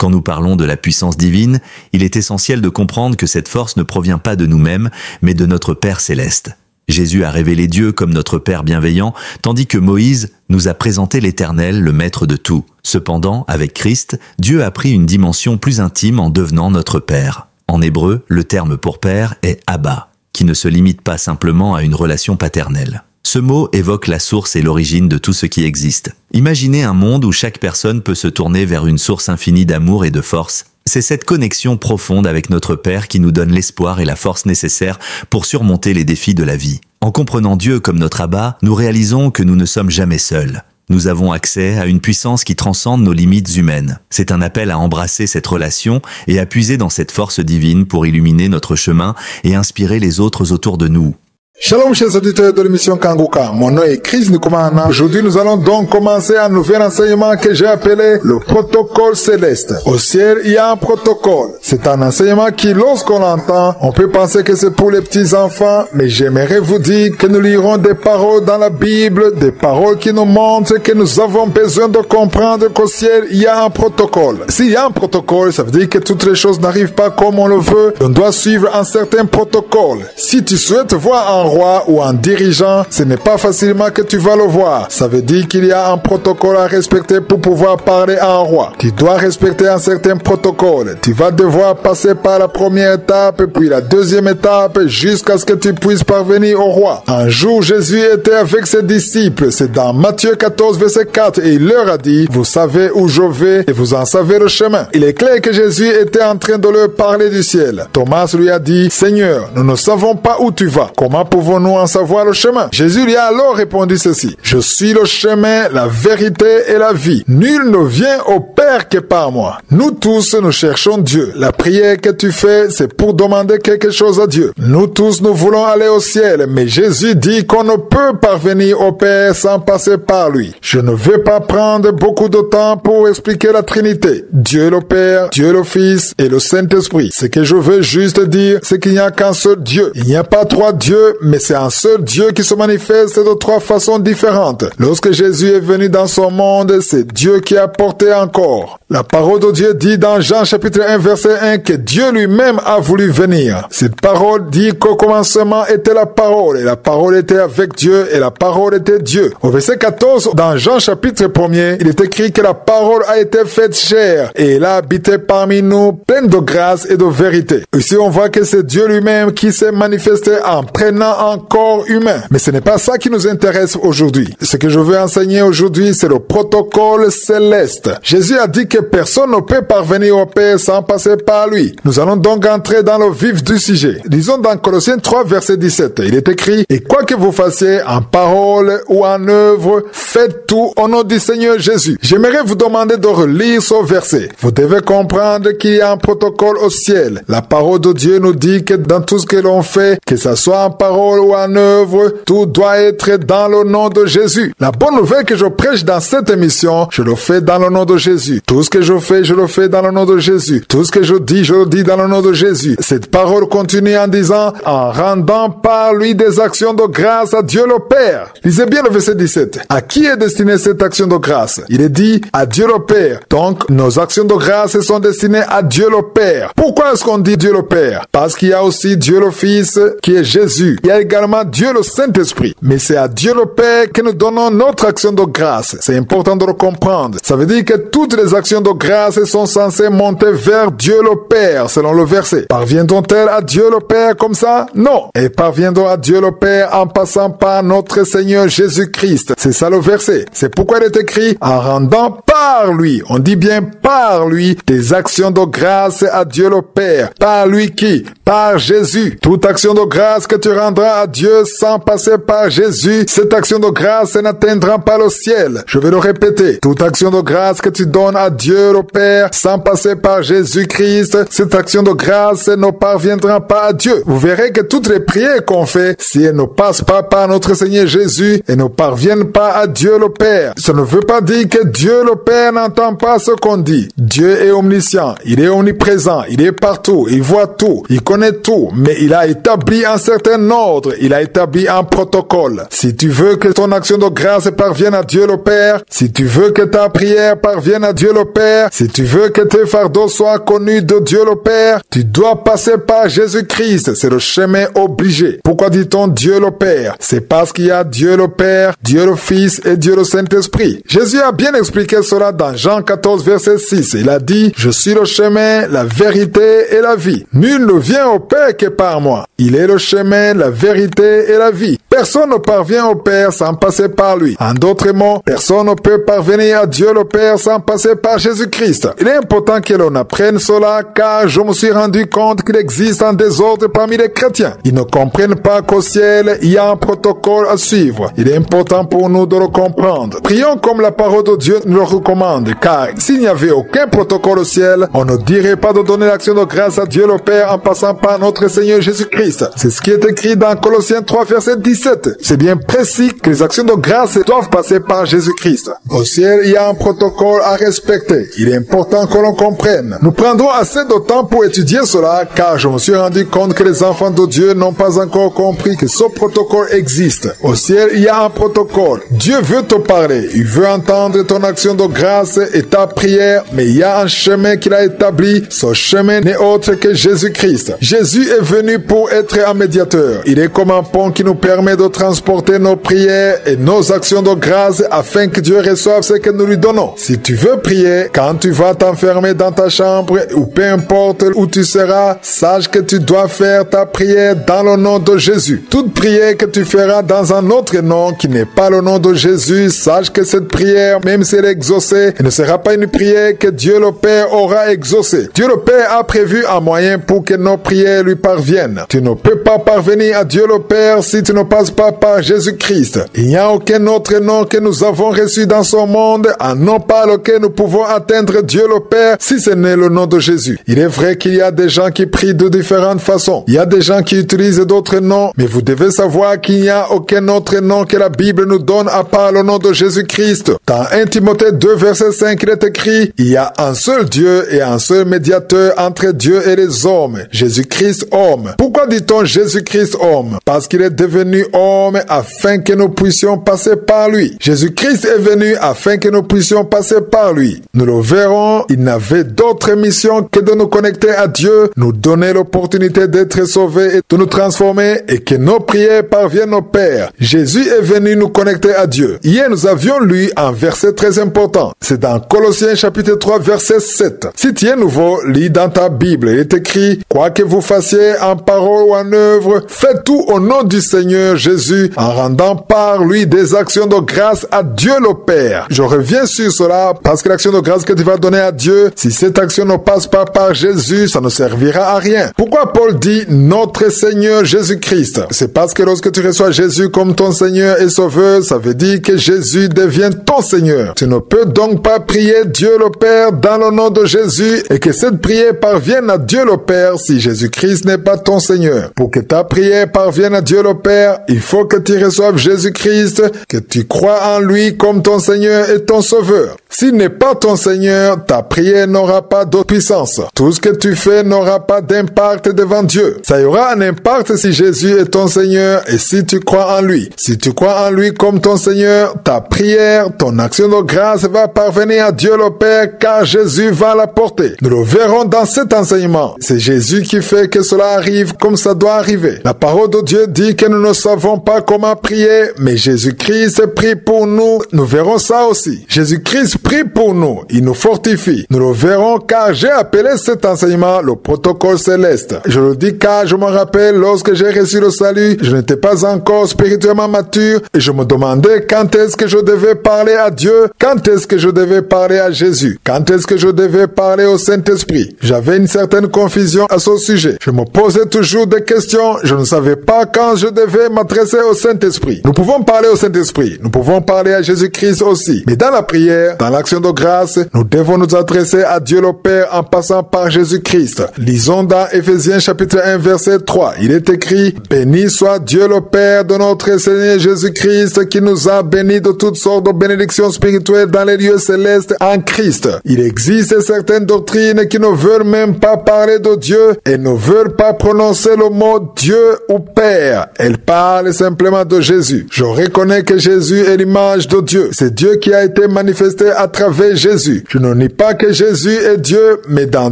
Quand nous parlons de la puissance divine, il est essentiel de comprendre que cette force ne provient pas de nous-mêmes, mais de notre Père céleste. Jésus a révélé Dieu comme notre Père bienveillant, tandis que Moïse nous a présenté l'Éternel, le Maître de tout. Cependant, avec Christ, Dieu a pris une dimension plus intime en devenant notre Père. En hébreu, le terme pour Père est Abba, qui ne se limite pas simplement à une relation paternelle. Ce mot évoque la source et l'origine de tout ce qui existe. Imaginez un monde où chaque personne peut se tourner vers une source infinie d'amour et de force. C'est cette connexion profonde avec notre Père qui nous donne l'espoir et la force nécessaires pour surmonter les défis de la vie. En comprenant Dieu comme notre Abba, nous réalisons que nous ne sommes jamais seuls. Nous avons accès à une puissance qui transcende nos limites humaines. C'est un appel à embrasser cette relation et à puiser dans cette force divine pour illuminer notre chemin et inspirer les autres autour de nous. Shalom chers auditeurs de l'émission Kanguka, mon nom est Chris Nkumana. Aujourd'hui nous allons donc commencer un nouvel enseignement que j'ai appelé le protocole céleste. Au ciel il y a un protocole. C'est un enseignement qui lorsqu'on l'entend, on peut penser que c'est pour les petits enfants, mais j'aimerais vous dire que nous lirons des paroles dans la Bible, des paroles qui nous montrent que nous avons besoin de comprendre qu'au ciel il y a un protocole. S'il y a un protocole, ça veut dire que toutes les choses n'arrivent pas comme on le veut. On doit suivre un certain protocole. Si tu souhaites voir un roi ou un dirigeant, ce n'est pas facilement que tu vas le voir. Ça veut dire qu'il y a un protocole à respecter pour pouvoir parler à un roi. Tu dois respecter un certain protocole. Tu vas devoir passer par la première étape, puis la deuxième étape, jusqu'à ce que tu puisses parvenir au roi. Un jour, Jésus était avec ses disciples. C'est dans Matthieu 14, verset 4, et il leur a dit, vous savez où je vais et vous en savez le chemin. Il est clair que Jésus était en train de leur parler du ciel. Thomas lui a dit, Seigneur, nous ne savons pas où tu vas. Comment pouvons-nous en savoir le chemin? Jésus lui a alors répondu ceci. Je suis le chemin, la vérité et la vie. Nul ne vient au Père que par moi. Nous tous, nous cherchons Dieu. La prière que tu fais, c'est pour demander quelque chose à Dieu. Nous tous, nous voulons aller au ciel, mais Jésus dit qu'on ne peut parvenir au Père sans passer par lui. Je ne vais pas prendre beaucoup de temps pour expliquer la Trinité. Dieu le Père, Dieu le Fils et le Saint-Esprit. Ce que je veux juste dire, c'est qu'il n'y a qu'un seul Dieu. Il n'y a pas trois dieux, mais c'est un seul Dieu qui se manifeste de trois façons différentes. Lorsque Jésus est venu dans son monde, c'est Dieu qui a porté un corps. La parole de Dieu dit dans Jean chapitre 1 verset 1 que Dieu lui-même a voulu venir. Cette parole dit qu'au commencement était la parole et la parole était avec Dieu et la parole était Dieu. Au verset 14 dans Jean chapitre 1er, il est écrit que la parole a été faite chair et elle a habité parmi nous pleine de grâce et de vérité. Ici on voit que c'est Dieu lui-même qui s'est manifesté en prenant un corps humain. Mais ce n'est pas ça qui nous intéresse aujourd'hui. Ce que je veux enseigner aujourd'hui, c'est le protocole céleste. Jésus a dit que personne ne peut parvenir au Père sans passer par lui. Nous allons donc entrer dans le vif du sujet. Lisons dans Colossiens 3, verset 17. Il est écrit, et quoi que vous fassiez en parole ou en œuvre, faites tout au nom du Seigneur Jésus. J'aimerais vous demander de relire ce verset. Vous devez comprendre qu'il y a un protocole au ciel. La parole de Dieu nous dit que dans tout ce que l'on fait, que ce soit en parole ou en œuvre, tout doit être dans le nom de Jésus. La bonne nouvelle que je prêche dans cette émission, je le fais dans le nom de Jésus. Tout ce que je fais, je le fais dans le nom de Jésus. Tout ce que je le dis dans le nom de Jésus. Cette parole continue en disant, en rendant par lui des actions de grâce à Dieu le Père. Lisez bien le verset 17. À qui est destinée cette action de grâce? Il est dit, à Dieu le Père. Donc, nos actions de grâce sont destinées à Dieu le Père. Pourquoi est-ce qu'on dit Dieu le Père? Parce qu'il y a aussi Dieu le Fils, qui est Jésus. Il y a également Dieu le Saint-Esprit. Mais c'est à Dieu le Père que nous donnons notre action de grâce. C'est important de le comprendre. Ça veut dire que toutes les actions de grâce sont censées monter vers Dieu le Père, selon le verset. Parviendront-elles à Dieu le Père comme ça? Non. Elles parviendront à Dieu le Père en passant par notre Seigneur Jésus-Christ. C'est ça le verset. C'est pourquoi il est écrit, en rendant par lui, on dit bien par lui, des actions de grâce à Dieu le Père. Par lui qui? Par Jésus. Toute action de grâce que tu rendras à Dieu sans passer par Jésus, cette action de grâce n'atteindra pas le ciel. Je vais le répéter. Toute action de grâce que tu donnes à Dieu le Père sans passer par Jésus-Christ, cette action de grâce ne parviendra pas à Dieu. Vous verrez que toutes les prières qu'on fait, si elles ne passent pas par notre Seigneur Jésus, elles ne parviennent pas à Dieu le Père. Ça ne veut pas dire que Dieu le Père Père n'entend pas ce qu'on dit. Dieu est omniscient, il est omniprésent, il est partout, il voit tout, il connaît tout, mais il a établi un certain ordre, il a établi un protocole. Si tu veux que ton action de grâce parvienne à Dieu le Père, si tu veux que ta prière parvienne à Dieu le Père, si tu veux que tes fardeaux soient connus de Dieu le Père, tu dois passer par Jésus-Christ. C'est le chemin obligé. Pourquoi dit-on Dieu le Père? C'est parce qu'il y a Dieu le Père, Dieu le Fils et Dieu le Saint-Esprit. Jésus a bien expliqué cela dans Jean 14, verset 6. Il a dit, « Je suis le chemin, la vérité et la vie. Nul ne vient au Père que par moi. Il est le chemin, la vérité et la vie. Personne ne parvient au Père sans passer par lui. En d'autres mots, personne ne peut parvenir à Dieu le Père sans passer par Jésus-Christ. Il est important que l'on apprenne cela car je me suis rendu compte qu'il existe un désordre parmi les chrétiens. Ils ne comprennent pas qu'au ciel, il y a un protocole à suivre. Il est important pour nous de le comprendre. Prions comme la parole de Dieu nous le recommande, car s'il n'y avait aucun protocole au ciel, on ne dirait pas de donner l'action de grâce à Dieu le Père en passant par notre Seigneur Jésus-Christ. C'est ce qui est écrit dans Colossiens 3, verset 17. C'est bien précis que les actions de grâce doivent passer par Jésus-Christ. Au ciel, il y a un protocole à respecter. Il est important que l'on comprenne. Nous prendrons assez de temps pour étudier cela, car je me suis rendu compte que les enfants de Dieu n'ont pas encore compris que ce protocole existe. Au ciel, il y a un protocole. Dieu veut te parler. Il veut entendre ton action de grâce et ta prière, mais il y a un chemin qu'il a établi. Ce chemin n'est autre que Jésus-Christ. Jésus est venu pour être un médiateur. Il est comme un pont qui nous permet de transporter nos prières et nos actions de grâce afin que Dieu reçoive ce que nous lui donnons. Si tu veux prier, quand tu vas t'enfermer dans ta chambre ou peu importe où tu seras, sache que tu dois faire ta prière dans le nom de Jésus. Toute prière que tu feras dans un autre nom qui n'est pas le nom de Jésus, sache que cette prière, même si elle est exaucée, elle ne sera pas une prière que Dieu le Père aura exaucée. Dieu le Père a prévu un moyen pour que nos prières lui parviennent. Tu ne peux pas parvenir à Dieu le Père si tu ne passes pas par Jésus-Christ. Il n'y a aucun autre nom que nous avons reçu dans ce monde, un nom par lequel nous pouvons atteindre Dieu le Père si ce n'est le nom de Jésus. Il est vrai qu'il y a des gens qui prient de différentes façons. Il y a des gens qui utilisent d'autres noms, mais vous devez savoir qu'il n'y a aucun autre nom que la Bible nous donne à part le nom de Jésus-Christ. Dans 1 Timothée 2, verset 5, il est écrit, il y a un seul Dieu et un seul médiateur entre Dieu et les hommes, Jésus-Christ homme. Pourquoi dit-on Jésus-Christ homme? Parce qu'il est devenu homme afin que nous puissions passer par lui. Jésus-Christ est venu afin que nous puissions passer par lui. Nous le verrons, il n'avait d'autre mission que de nous connecter à Dieu, nous donner l'opportunité d'être sauvés et de nous transformer et que nos prières parviennent au Père. Jésus est venu nous connecter à Dieu. Hier, nous avions lu un verset très important. C'est dans Colossiens chapitre 3, verset 7. Si tu es nouveau, lis dans ta Bible. Il est écrit, quoi que vous fassiez en parole ou en œuvre, faites tout au nom du Seigneur Jésus en rendant par lui des actions de grâce à Dieu le Père. Je reviens sur cela parce que l'action de grâce que tu vas donner à Dieu, si cette action ne passe pas par Jésus, ça ne servira à rien. Pourquoi Paul dit notre Seigneur Jésus-Christ? C'est parce que lorsque tu reçois Jésus comme ton Seigneur et Sauveur, ça veut dire que Jésus devient ton Seigneur. Tu ne peux donc pas prier Dieu le Père dans le nom de Jésus et que cette prière parvienne à Dieu le Père si Jésus-Christ n'est pas ton Seigneur. Pour que ta prière parvienne à Dieu le Père, il faut que tu reçoives Jésus-Christ, que tu crois en lui comme ton Seigneur et ton Sauveur. S'il n'est pas ton Seigneur, ta prière n'aura pas de puissance. Tout ce que tu fais n'aura pas d'impact devant Dieu. Ça y aura un impact si Jésus est ton Seigneur et si tu crois en lui. Si tu crois en lui comme ton Seigneur, ta prière, ton action de grâce va parvenir à Dieu le Père car Jésus va la porter. Nous le verrons dans cet enseignement. C'est Jésus qui fait que cela arrive comme ça doit arriver. La parole de Dieu dit que nous ne savons pas comment prier, mais Jésus-Christ prie pour nous. Nous verrons ça aussi. Jésus-Christ prie pour nous. Il nous fortifie. Nous le verrons car j'ai appelé cet enseignement le protocole céleste. Je le dis car je me rappelle lorsque j'ai reçu le salut, je n'étais pas encore spirituellement mature et je me demandais quand est-ce que je devais parler à Dieu, quand est-ce que je devais parler à Jésus, quand est-ce que je devais parler au Saint-Esprit. J'avais une certaine confusion à ce sujet. Je me posais toujours des questions. Je ne savais pas quand je devais m'adresser au Saint-Esprit. Nous pouvons parler au Saint-Esprit. Nous pouvons parler à Jésus-Christ aussi. Mais dans la prière, dans l'action de grâce, nous devons nous adresser à Dieu le Père en passant par Jésus-Christ. Lisons dans Éphésiens chapitre 1 verset 3. Il est écrit: béni soit Dieu le Père de notre Seigneur Jésus-Christ qui nous a bénis de toutes sortes de bénédictions spirituelles dans les lieux célestes en Christ. Il existe certaines doctrines qui ne veulent même pas parler de Dieu et ne veulent pas prononcer le mot Dieu ou Père. Elles parlent simplement de Jésus. Je reconnais que Jésus est l'image de Dieu. C'est Dieu qui a été manifesté à travers Jésus. Je ne nie pas que Jésus est Dieu, mais dans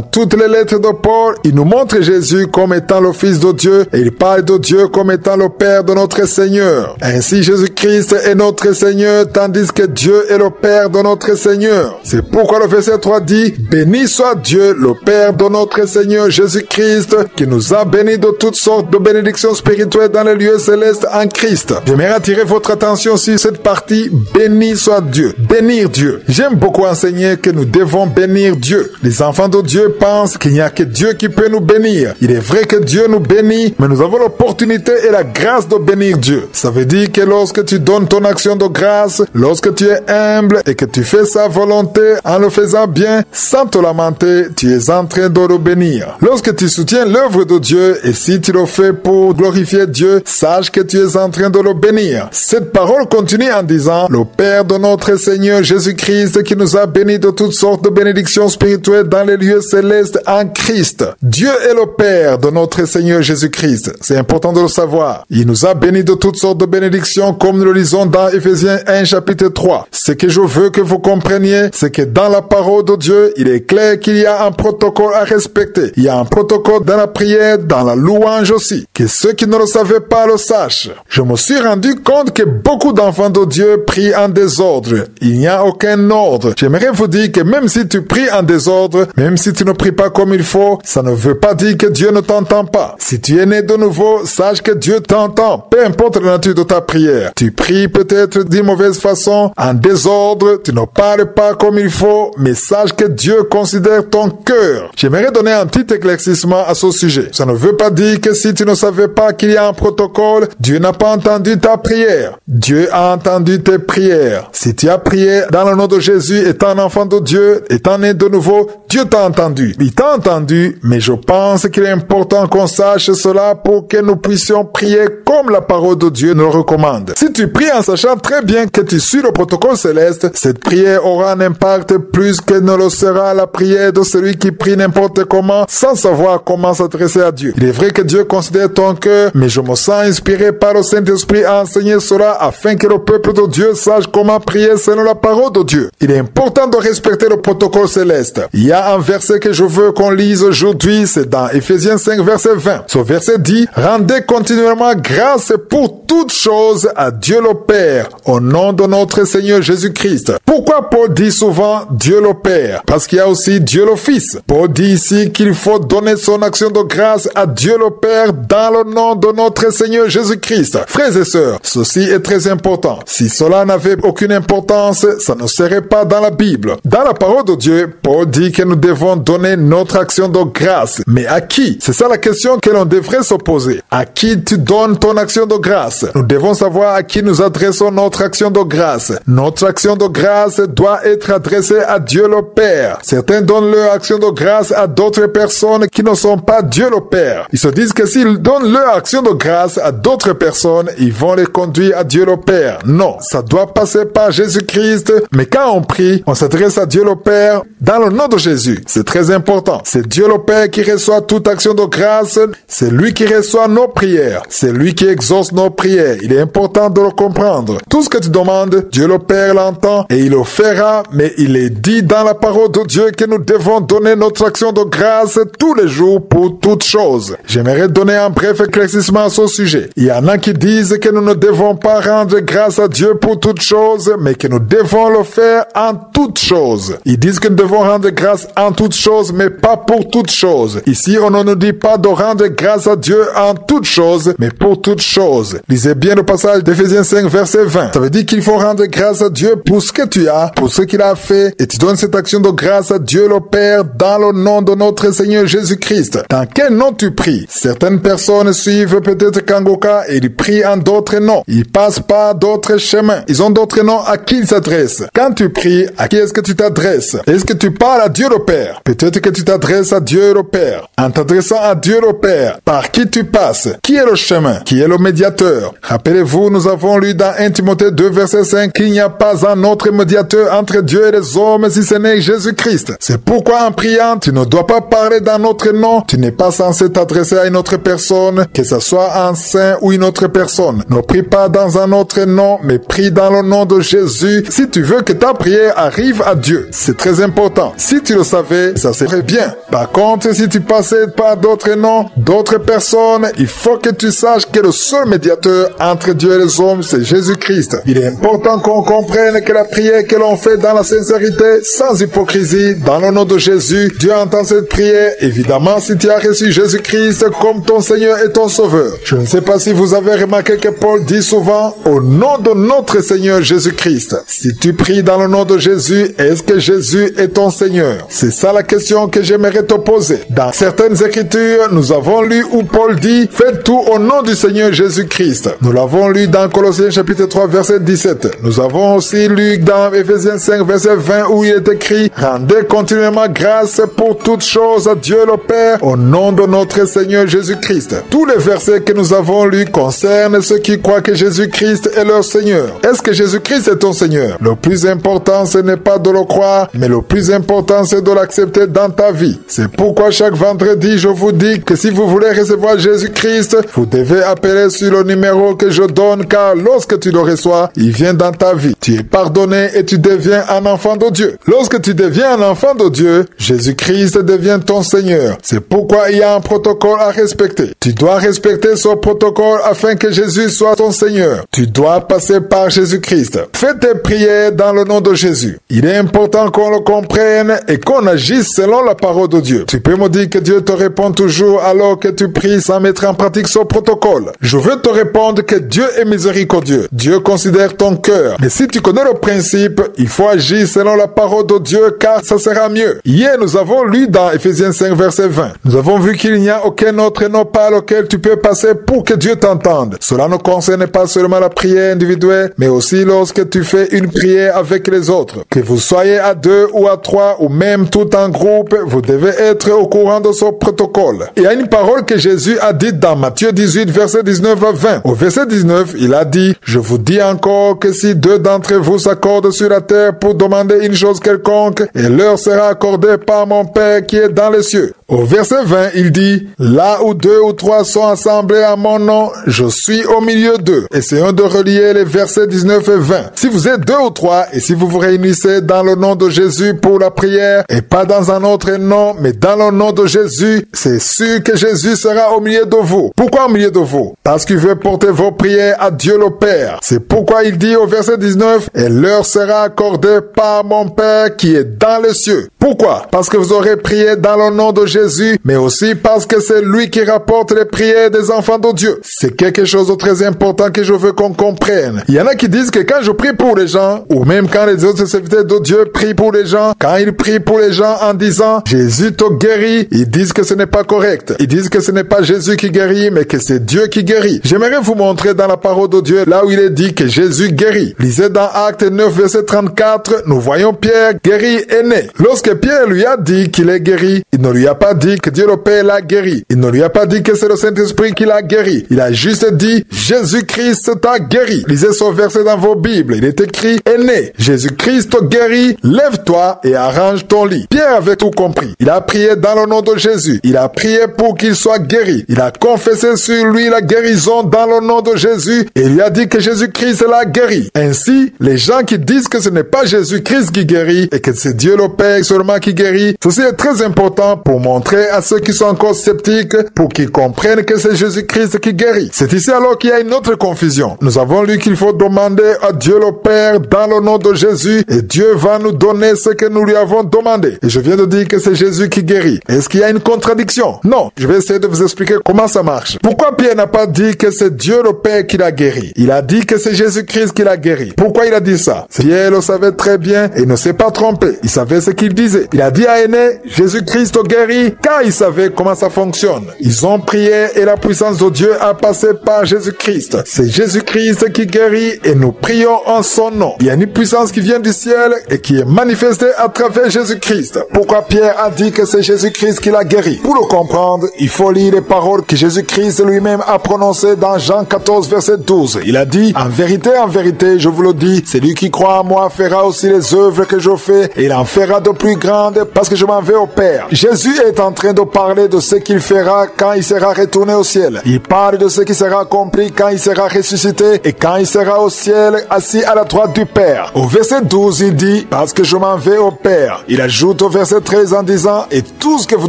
toutes les lettres de Paul, il nous montre Jésus comme étant le Fils de Dieu et il parle de Dieu comme étant le Père de notre Seigneur. Ainsi, Jésus-Christ est notre Seigneur, tandis que Dieu est le Père de notre Seigneur. C'est pourquoi le verset 3 dit: béni soit Dieu, le Père de notre Seigneur Jésus-Christ, qui nous a bénis de toutes sortes de bénédictions spirituelles dans les lieux célestes en Christ. J'aimerais attirer votre attention sur cette partie: béni soit Dieu, bénir Dieu. J'aime beaucoup enseigner que nous devons bénir Dieu. Les enfants de Dieu pensent qu'il n'y a que Dieu qui peut nous bénir. Il est vrai que Dieu nous bénit, mais nous avons l'opportunité et la grâce de bénir Dieu. Ça veut dire que lorsque tu donnes ton action de grâce, lorsque tu es humble et que tu fais sa volonté en le faisant bien, sans te lamenter, tu es en train de le bénir. Lorsque tu soutiens l'œuvre de Dieu et si tu le fais pour glorifier Dieu, sache que tu es en train de le bénir. Cette parole continue en disant: le Père de notre Seigneur Jésus-Christ qui nous a bénis de toutes sortes de bénédictions spirituelles dans les lieux célestes en Christ. Dieu est le Père de notre Seigneur Jésus-Christ. C'est important de le savoir. Il nous a bénis de toutes sortes de bénédictions comme nous le lisons dans Éphésiens 1 chapitre 3. Ce que je veux que vous compreniez, c'est que dans la parole de Dieu, il est clair qu'il y a un protocole à respecter. Il y a un protocole dans la prière, dans la louange aussi. Que ceux qui ne le savaient pas le sachent. Je me suis rendu compte que beaucoup d'enfants de Dieu prient en désordre. Il n'y a aucun ordre. J'aimerais vous dire que même si tu pries en désordre, même si tu ne pries pas comme il faut, ça ne veut pas dire que Dieu ne t'entend pas. Si tu es né de nouveau, sache que Dieu t'entend, peu importe la nature de ta prière. Tu pries peut-être d'une mauvaise façon, en désordre, tu ne parles pas comme il faut, mais sache que Dieu considère ton cœur. J'aimerais donner un petit éclaircissement à ce sujet. Ça ne veut pas dire que si tu ne savais pas qu'il y a un protocole, Dieu n'a pas entendu ta prière. Dieu a entendu tes prières. Si tu as prié dans le nom de Jésus, étant un enfant de Dieu, étant né de nouveau, Dieu t'a entendu. Il t'a entendu, mais je pense qu'il est important qu'on sache cela pour que nous puissions prier comme la parole de Dieu nous le recommande. Si tu pries en sachant très bien que tu suis le protocole céleste, cette prière aura un impact plus que ne le sera la prière de celui qui prie n'importe comment sans savoir comment s'adresser à Dieu. Il est vrai que Dieu considère ton cœur, mais je me sens inspiré par le Saint-Esprit à enseigner cela afin que le peuple de Dieu sache comment prier selon la parole de Dieu. Il est important de respecter le protocole céleste. Il y a un verset que je veux qu'on lise aujourd'hui, c'est dans Éphésiens 5 verset 20. Ce verset dit: rendez continuellement grâce pour toutes choses à Dieu le Père, au nom de notre Seigneur Jésus-Christ. Pourquoi Paul dit souvent Dieu le Père? Parce qu'il y a aussi Dieu le Fils. Paul dit ici qu'il faut donner son action de grâce à Dieu le Père dans le nom de notre Seigneur Jésus-Christ. Frères et sœurs, ceci est très important. Si cela n'avait aucune importance, ça ne serait pas dans la Bible. Dans la parole de Dieu, Paul dit que nous devons donner notre action de grâce. Mais à qui? C'est ça la question que l'on devrait se poser. À qui tu donnes ton action de grâce? Nous devons savoir à qui nous adressons notre action de grâce. Notre action de grâce doit être adressée à Dieu le Père. Certains donnent leur action de grâce à d'autres personnes qui ne sont pas Dieu le Père. Ils se disent que s'ils donnent leur action de grâce à d'autres personnes, ils vont les conduire à Dieu le Père. Non, ça doit passer par Jésus-Christ. Mais quand on prie, on s'adresse à Dieu le Père dans le nom de Jésus. C'est très important. C'est Dieu le Père qui reçoit toute action de grâce. C'est lui qui reçoit nos prières. C'est lui qui exauce nos prières. Il est important de le comprendre. Tout ce que tu demandes, Dieu le Père l'entend et il le fera, mais il est dit dans la parole de Dieu que nous devons donner notre action de grâce tous les jours pour toutes choses. J'aimerais donner un bref éclaircissement à ce sujet. Il y en a qui disent que nous ne devons pas rendre grâce à Dieu pour toutes choses, mais que nous devons le faire en toutes choses. Ils disent que nous devons rendre grâce en toutes choses, mais pas pour toutes choses. Ici, on ne nous dit pas de rendre grâce à Dieu en toutes choses, mais pour toutes choses. Lisez bien le passage d'Éphésiens 5, verset 20. Ça veut dire qu'il faut rendre grâce à Dieu pour ce que tu as, pour ce qu'il a fait, et tu donnes cette action de grâce à Dieu le Père dans le nom de notre Seigneur Jésus-Christ. Dans quel nom tu pries? Certaines personnes suivent peut-être Kangoka et ils prient en d'autres noms. Ils passent par d'autres chemins. Ils ont d'autres noms à qui ils s'adressent. Quand tu pries, à qui est-ce que tu t'adresses? Est-ce que tu parles à Dieu le Père? Peut-être que tu t'adresses à Dieu le Père. En t'adressant à Dieu le Père, par qui tu passes? Qui est le chemin? Qui est le médiateur? Rappelez-vous, nous avons lu dans 1 Timothée 2, verset 5, qu'il n'y a pas un autre médiateur entre Dieu et les hommes si ce n'est Jésus-Christ. C'est pourquoi en priant, tu ne dois pas parler dans notre nom. Tu n'es pas censé t'adresser à une autre personne, que ce soit un saint ou une autre personne. Ne prie pas dans un autre nom, mais prie dans le nom de Jésus si tu veux que ta prière arrive à Dieu. C'est très important. Si tu le savais, ça serait bien. Par contre, si tu passais par d'autres noms, d'autres personnes, il faut que tu saches que le seul médiateur entre Dieu et les hommes, c'est Jésus-Christ. Il est important qu'on comprenne que la prière que l'on fait dans la sincérité, sans hypocrisie, dans le nom de Jésus, Dieu entend cette prière. Évidemment, si tu as reçu Jésus-Christ comme ton Seigneur et ton Sauveur. Je ne sais pas si vous avez remarqué que Paul dit souvent, au nom de notre Seigneur Jésus-Christ. Si tu pries dans le nom de Jésus, est-ce que Jésus est ton Seigneur? C'est ça la question que j'aimerais te poser. Dans certaines écritures, nous avons lu où Paul dit, faites tout au nom du Seigneur Jésus-Christ. Nous l'avons lu dans Colossiens chapitre 3 verset 17. Nous avons aussi lu dans Éphésiens 5 verset 20 où il est écrit, rendez continuellement grâce pour toutes choses à Dieu le Père au nom de notre Seigneur Jésus-Christ. Tous les versets que nous avons lus concernent ceux qui croient que Jésus-Christ est leur Seigneur. Est-ce que Jésus-Christ est ton Seigneur? Le plus important, ce n'est pas de le croire, mais le plus important, c'est de l'accepter dans ta vie. C'est pourquoi chaque vendredi, je vous dis que si vous voulez recevoir Jésus-Christ, vous devez appeler sur le numéro que je donne, car lorsque tu le reçois, il vient dans ta vie. Tu es pardonné et tu deviens un enfant de Dieu. Lorsque tu deviens un enfant de Dieu, Jésus-Christ devient ton Seigneur. C'est pourquoi il y a un protocole à respecter. Tu dois respecter ce protocole afin que Jésus soit ton Seigneur. Tu dois passer par Jésus-Christ. Fais tes prières dans le nom de Jésus. Il est important qu'on le comprenne et qu'on agisse selon la parole de Dieu. Tu peux me dire que Dieu te répond toujours alors que tu pries sans mettre en pratique ce protocole. Je veux te répondre que Dieu est miséricordieux. Dieu considère ton cœur. Mais si tu connais le principe, il faut agir selon la parole de Dieu car ça sera mieux. Hier, nous avons lu dans Éphésiens 5 verset 20. Nous avons vu qu'il n'y a aucun autre nom par lequel tu peux passer pour que Dieu t'entende. Cela ne concerne pas seulement la prière individuelle, mais aussi lorsque tu fais une prière avec les autres. Que vous soyez à 2 ou à 3 ou même tout en groupe, vous devez être au courant de ce protocole. Il y a une parole que Jésus a dite dans Matthieu 18 verset 19 à 20. Au verset 19, il a dit, je vous dis encore que si 2 d'entre vous s'accordent sur la terre pour demander une chose quelconque, et leur sera accordée par mon Père qui est dans les cieux. Au verset 20, il dit, là où 2 ou 3 sont assemblés à mon nom, je suis au milieu d'eux. Essayons de relier les versets 19 et 20. Si vous êtes 2 ou 3 et si vous vous réunissez dans le nom de Jésus pour la prière et pas dans un autre nom, mais dans le nom de Jésus, c'est sûr que Jésus sera au milieu de vous. Pourquoi au milieu de vous? Parce qu'il veut porter vos prières à Dieu le Père. C'est pourquoi il dit au verset 19, et leur sera accordé par mon Père qui est dans les cieux. Pourquoi? Parce que vous aurez prié dans le nom de Jésus, mais aussi parce que c'est lui qui rapporte les prières des enfants de Dieu. C'est quelque chose de très important que je veux qu'on comprenne. Il y en a qui disent que quand je prie pour les gens, ou même quand les autres serviteurs de Dieu prient pour les gens, quand ils prient pour les gens en disant « Jésus te guérit », ils disent que ce n'est pas correct. Ils disent que ce n'est pas Jésus qui guérit, mais que c'est Dieu qui guérit. J'aimerais vous montrer dans la parole de Dieu là où il est dit que Jésus guérit. Lisez dans Actes 9, verset 34, nous voyons Pierre guéri et né. Lorsque Pierre lui a dit qu'il est guéri, il ne lui a pas dit que Dieu le Père l'a guéri. Il ne lui a pas dit que c'est le Saint-Esprit qui l'a guéri. Il a juste dit, Jésus-Christ t'a guéri. Lisez ce verset dans vos Bibles. Il est écrit, est né. Jésus-Christ te guérit, lève-toi et arrange ton lit. Pierre avait tout compris. Il a prié dans le nom de Jésus. Il a prié pour qu'il soit guéri. Il a confessé sur lui la guérison dans le nom de Jésus et il lui a dit que Jésus-Christ l'a guéri. Ainsi, les gens qui disent que ce n'est pas Jésus-Christ qui guérit et que c'est Dieu le Père seulement qui guérit, ceci est très important pour montrer à ceux qui sont encore sceptiques, pour qu'ils comprennent que c'est Jésus-Christ qui guérit. C'est ici alors qu'il y a une autre confusion. Nous avons lu qu'il faut demander à Dieu le Père dans le nom de Jésus et Dieu va nous donner ce que nous lui avons demandé. Et je viens de dire que c'est Jésus qui guérit. Est-ce qu'il y a une contradiction? Non. Je vais essayer de vous expliquer comment ça marche. Pourquoi Pierre n'a pas dit que c'est Dieu le Père qui l'a guéri? Il a dit que c'est Jésus-Christ qui l'a guéri. Pourquoi il a dit ça? Pierre le savait très bien et ne s'est pas trompé. Il savait ce qu'il disait. baptisé. Il a dit à Aîné, Jésus-Christ guérit, car il savait comment ça fonctionne. Ils ont prié et la puissance de Dieu a passé par Jésus-Christ. C'est Jésus-Christ qui guérit et nous prions en son nom. Il y a une puissance qui vient du ciel et qui est manifestée à travers Jésus-Christ. Pourquoi Pierre a dit que c'est Jésus-Christ qui l'a guéri? Pour le comprendre, il faut lire les paroles que Jésus-Christ lui-même a prononcées dans Jean 14, verset 12. Il a dit, en vérité, je vous le dis, celui qui croit en moi fera aussi les œuvres que je fais et il en fera de plus grandes parce que je m'en vais au Père. Jésus est en train de parler de ce qu'il fera quand il sera retourné au ciel. Il parle de ce qui sera accompli quand il sera ressuscité et quand il sera au ciel assis à la droite du Père. Au verset 12, il dit, parce que je m'en vais au Père. Il ajoute au verset 13 en disant, et tout ce que vous